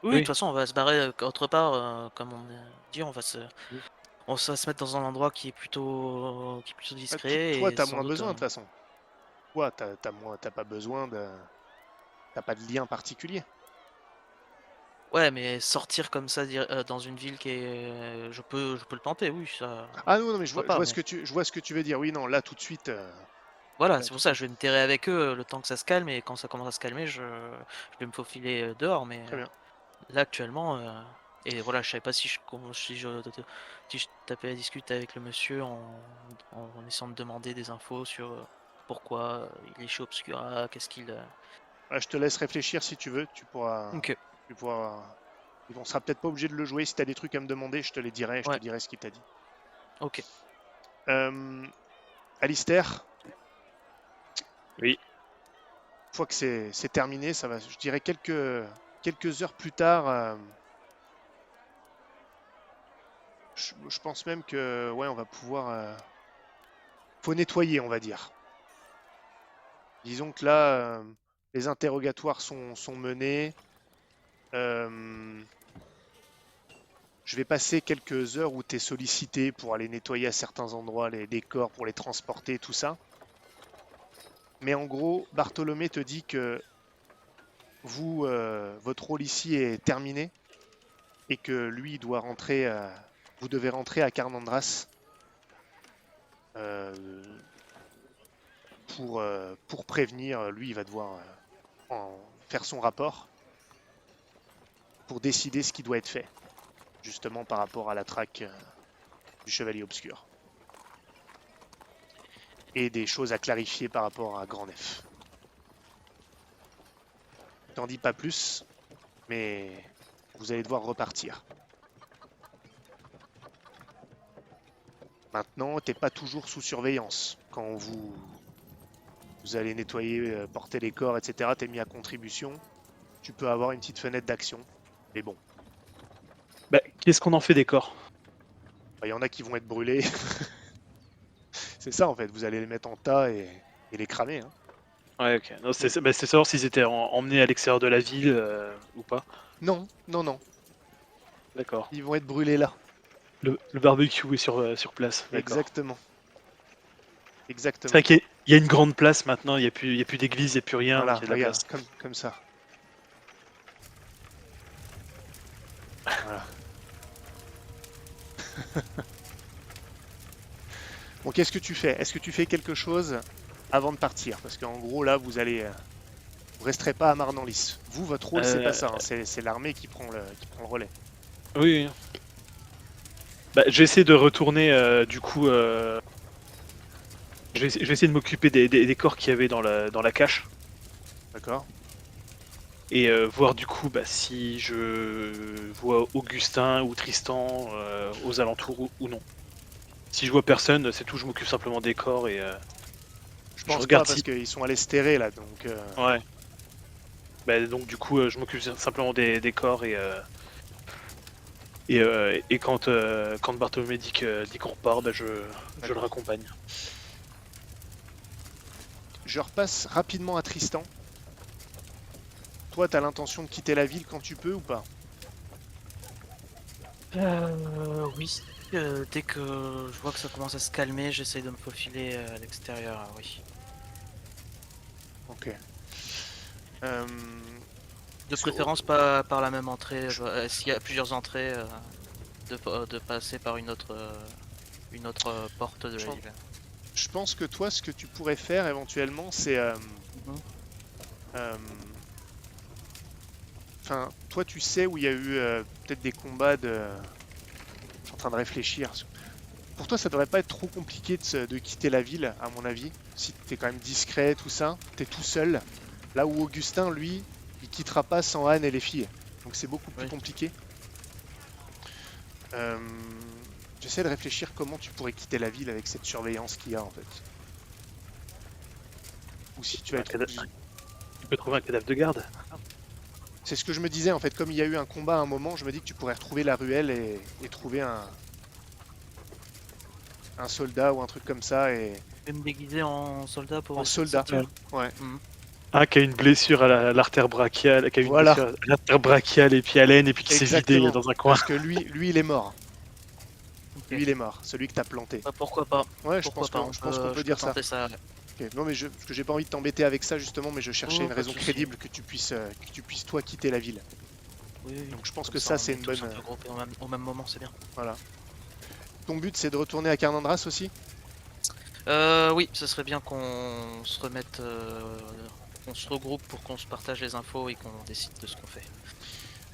D: Oui, de toute
A: Oui.
D: façon, on va se barrer autre part, comme on dit,
A: Mm.
D: on va se mettre dans un endroit qui est plutôt discret
C: Toi,
D: et
C: t'as
D: sans
C: moins
D: doute.
C: besoin de toute façon. Toi, t'as pas besoin de, t'as pas de lien particulier.
D: Ouais, mais sortir comme ça dans une ville qui est, je peux le tenter, oui, ça,
C: Ah non, non, mais
D: pourquoi
C: je
D: pas,
C: vois
D: mais
C: je vois ce que tu veux dire. Oui, non, là tout de suite,
D: voilà,
C: là
D: c'est
C: tout
D: pour
C: de
D: ça,
C: suite.
D: je vais me terrer avec eux le temps que ça se calme et quand ça commence à se calmer, je vais me faufiler dehors, mais
C: Très bien.
D: là actuellement, Et voilà, je savais pas si je tapais la discute avec le monsieur en essayant de demander des infos sur pourquoi il est chez Obscura, qu'est-ce qu'il.
C: Je te laisse réfléchir si tu veux.
D: Ok,
C: Tu pourras... On sera peut-être pas obligé de le jouer. Si tu as des trucs à me demander, je te les dirai. Je te
D: ouais,
C: dirai ce qu'il t'a dit.
D: ok.
C: Alistair,
A: Oui.
C: une fois que c'est terminé, ça va, je dirais quelques heures plus tard. Je pense même que ouais, on va pouvoir. Faut nettoyer, on va dire. Disons que là, les interrogatoires sont menés. Je vais passer quelques heures où tu es sollicité pour aller nettoyer à certains endroits les corps, pour les transporter, tout ça. Mais en gros, Bartholomé te dit que vous, votre rôle ici est terminé et que lui, il doit rentrer. Vous devez rentrer à Carnandras pour prévenir. Lui, il va devoir faire son rapport pour décider ce qui doit être fait, justement par rapport à la traque du Chevalier Obscur. Et des choses à clarifier par rapport à Grand Nef. Je t'en dis pas plus, mais vous allez devoir repartir. Maintenant, t'es pas toujours sous surveillance. Quand vous allez nettoyer, porter les corps, etc., t'es mis à contribution. Tu peux avoir une petite fenêtre d'action. Mais bon,
A: Bah, qu'est-ce qu'on en fait des corps?
C: il y en a qui vont être brûlés. C'est ça en fait, vous allez les mettre en tas et les cramer. Hein.
A: Ouais, ok. Non, c'est savoir s'ils étaient emmenés à l'extérieur de la ville ou pas.
C: Non, non, non.
A: D'accord.
C: Ils vont être brûlés là.
A: Le barbecue est sur place. D'accord.
C: Exactement.
A: C'est
C: Exactement.
A: vrai qu'il y a une grande place maintenant, il n'y a plus d'église, il n'y a plus rien,
C: Voilà,
A: donc il y a de la
C: regarde,
A: place.
C: comme ça. Voilà. Bon, qu'est-ce que tu fais? Est-ce que tu fais quelque chose avant de partir? Parce qu'en gros, là, vous resterez pas à Marnanlis. Vous, votre rôle, c'est pas ça. Hein. C'est l'armée qui prend le relais.
A: Oui. Bah, j'essaie de retourner, du coup... Je vais essayer de m'occuper des corps qu'il y avait dans la cache.
C: D'accord?
A: Et voir du coup si je vois Augustin ou Tristan aux alentours ou non. Si je vois personne, c'est tout, je m'occupe simplement des corps et
C: Je pense
A: regarde
C: pas parce
A: si...
C: qu'ils sont allés se terrer là, donc.
A: Ouais. Bah, donc du coup, je m'occupe simplement des corps et quand Bartholomé dit qu'on repart, je le raccompagne.
C: Je repasse rapidement à Tristan. Toi, t'as l'intention de quitter la ville quand tu peux ou pas?
D: Oui. Dès que je vois que ça commence à se calmer, j'essaye de me faufiler à l'extérieur, oui.
C: Ok.
D: De préférence pas par la même entrée. S'il y a plusieurs entrées, de passer par une autre porte de la ville.
C: Je pense que toi, ce que tu pourrais faire éventuellement, c'est... Enfin, toi, tu sais où il y a eu peut-être des combats de... Je suis en train de réfléchir. Pour toi, ça devrait pas être trop compliqué de quitter la ville, à mon avis. Si t'es quand même discret, tout ça. T'es tout seul. Là où Augustin, lui, il quittera pas sans Anne et les filles. Donc c'est beaucoup plus compliqué. J'essaie de réfléchir comment tu pourrais quitter la ville avec cette surveillance qu'il y a en fait. Ou si tu vas être...
A: Tu peux trouver un cadavre de garde.
C: C'est ce que je me disais en fait, comme il y a eu un combat à un moment, je me dis que tu pourrais retrouver la ruelle et trouver un soldat ou un truc comme ça et...
D: Et me déguiser en soldat pour...
C: En soldat, ouais.
A: Ah, qui a une blessure à l'artère brachiale, qui a une
C: Voilà.
A: blessure à l'artère brachiale et puis à l'aine et puis qui s'est vidé
C: Exactement.
A: dans un coin.
C: Parce que lui il est mort.
D: Ok.
C: Lui il est mort, celui que t'as planté.
D: Bah, pourquoi pas?
C: Ouais,
D: Pourquoi pas,
C: je pense qu'on peut dire ça.
D: ça.
C: Ok. Non mais parce que j'ai pas envie de t'embêter avec ça justement, mais je cherchais
D: Oh,
C: une
D: pas de
C: raison
D: souci.
C: crédible que tu puisses toi quitter la ville.
D: Oui,
C: Donc je pense
D: comme
C: que ça
D: on
C: c'est
D: est
C: une
D: tous
C: bonne...
D: un peu groupés au même moment, c'est bien.
C: Voilà. Ton but c'est de retourner à Carnandras aussi?
D: Oui, ce serait bien qu'on se remette, qu'on se regroupe pour qu'on se partage les infos et qu'on décide de ce qu'on fait.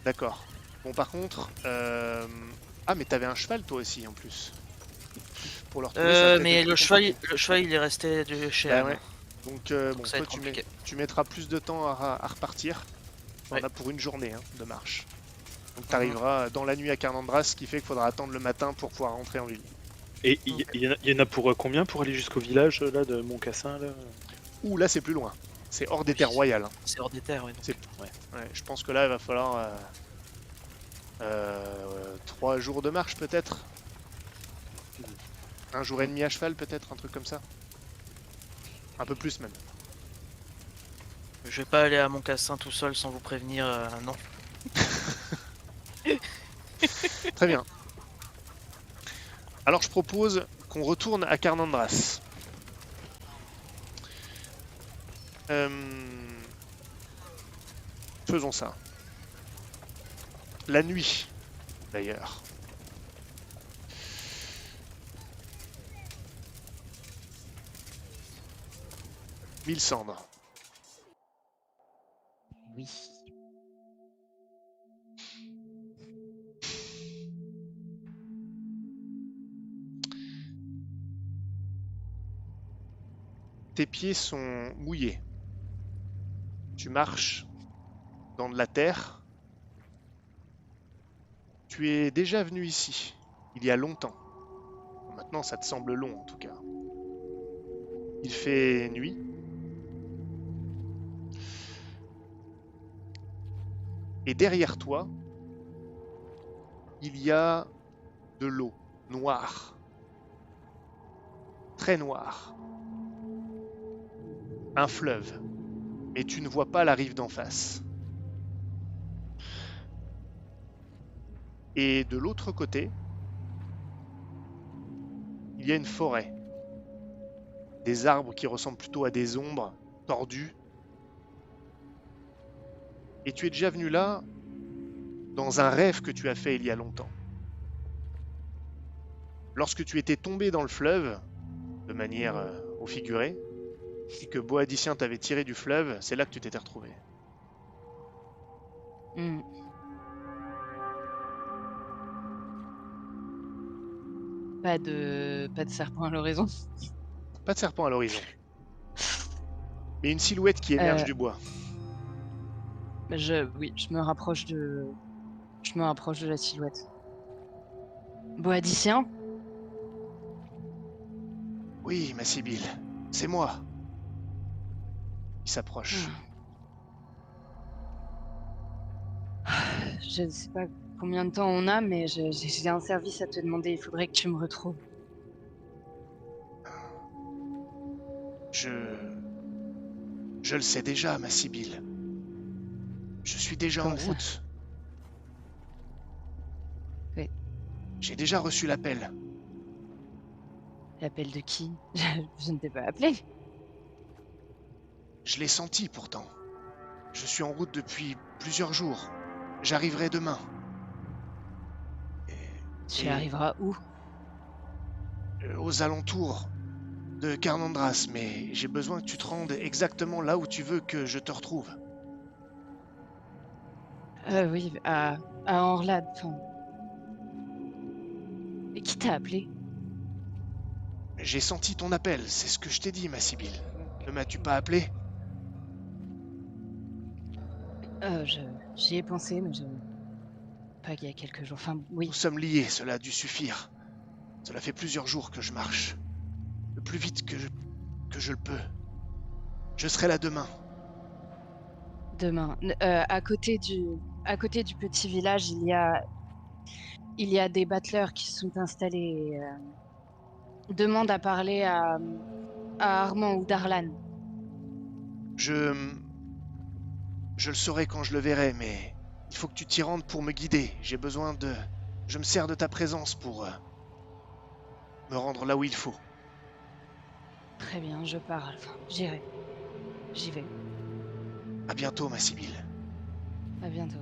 C: D'accord. Bon, par contre... Ah, mais t'avais un cheval, toi aussi, en plus. Pour le retrouver, ça va peut-être
D: Mais
C: être
D: le
C: plus
D: cheval,
C: compliqué.
D: le cheval il est resté chez
C: Bah
D: Anne.
C: ouais. Donc, bon,
D: ça va
C: toi,
D: être compliqué.
C: tu mettras plus de temps à repartir. On
D: Ouais.
C: a pour une journée de marche. Donc,
D: Mhm.
C: tu arriveras dans la nuit à Carnandras, ce qui fait qu'il faudra attendre le matin pour pouvoir rentrer en ville.
A: Et il y en a pour combien pour aller jusqu'au village là de Montcassin là?
C: Ouh, là, c'est plus loin. C'est hors des
D: Oui,
C: terres royales. Hein.
D: C'est hors des terres, oui.
C: C'est- Ouais, je pense que là, il va falloir 3 jours de marche, peut-être. Un jour et demi à cheval, peut-être, un truc comme ça. Un peu plus, même.
D: Je vais pas aller à Montcassin tout seul sans vous prévenir, non.
C: Très bien. Alors je propose qu'on retourne à Carnandras. Faisons ça. La nuit, d'ailleurs. Mille cendres.
E: Oui.
C: Tes pieds sont mouillés. Tu marches dans de la terre. Tu es déjà venu ici, il y a longtemps. Maintenant, ça te semble long en tout cas. Il fait nuit. Et derrière toi, il y a de l'eau noire. Très noire. Un fleuve. Mais tu ne vois pas la rive d'en face. Et de l'autre côté, il y a une forêt. Des arbres qui ressemblent plutôt à des ombres tordues. Et tu es déjà venu là dans un rêve que tu as fait il y a longtemps. Lorsque tu étais tombé dans le fleuve, de manière au figuré, et que Boadicien t'avait tiré du fleuve, c'est là que tu t'étais retrouvé.
E: Hmm. Pas de serpent à l'horizon.
C: Pas de serpent à l'horizon. Mais une silhouette qui émerge du bois.
E: Oui, je me rapproche de la silhouette. Boadicien?
C: Oui, ma Sibylle, c'est moi. Il s'approche.
E: Je ne sais pas combien de temps on a, mais j'ai un service à te demander. Il faudrait que tu me retrouves.
C: Je le sais déjà, ma Sibylle. Je suis déjà en
E: Comment ça?
C: route.
E: Oui.
C: J'ai déjà reçu l'appel.
E: L'appel de qui? Je ne t'ai pas appelé.
C: Je l'ai senti pourtant. Je suis en route depuis plusieurs jours. J'arriverai demain.
E: Tu
C: Et-
E: arriveras où?
C: Aux alentours de Carnandras, mais j'ai besoin que tu te rendes exactement là où tu veux que je te retrouve.
E: Oui, à Orlade. Enfin... Et qui t'a appelé?
C: J'ai senti ton appel, c'est ce que je t'ai dit, ma Sibylle. Ne m'as-tu pas appelé?
E: J'y ai pensé, mais pas qu'il y a quelques jours. Enfin, oui.
C: Nous sommes liés, cela a dû suffire. Cela fait plusieurs jours que je marche. Le plus vite que je le peux. Je serai là demain.
E: Demain. À côté du petit village, il y a des battleurs qui se sont installés. Demande à parler à Armand ou Darlan.
C: Je le saurai quand je le verrai, mais il faut que tu t'y rendes pour me guider. J'ai besoin de... Je me sers de ta présence pour me rendre là où il faut.
E: Très bien, je pars. Enfin, j'irai. J'y vais.
C: À bientôt, ma Sibylle.
E: À bientôt.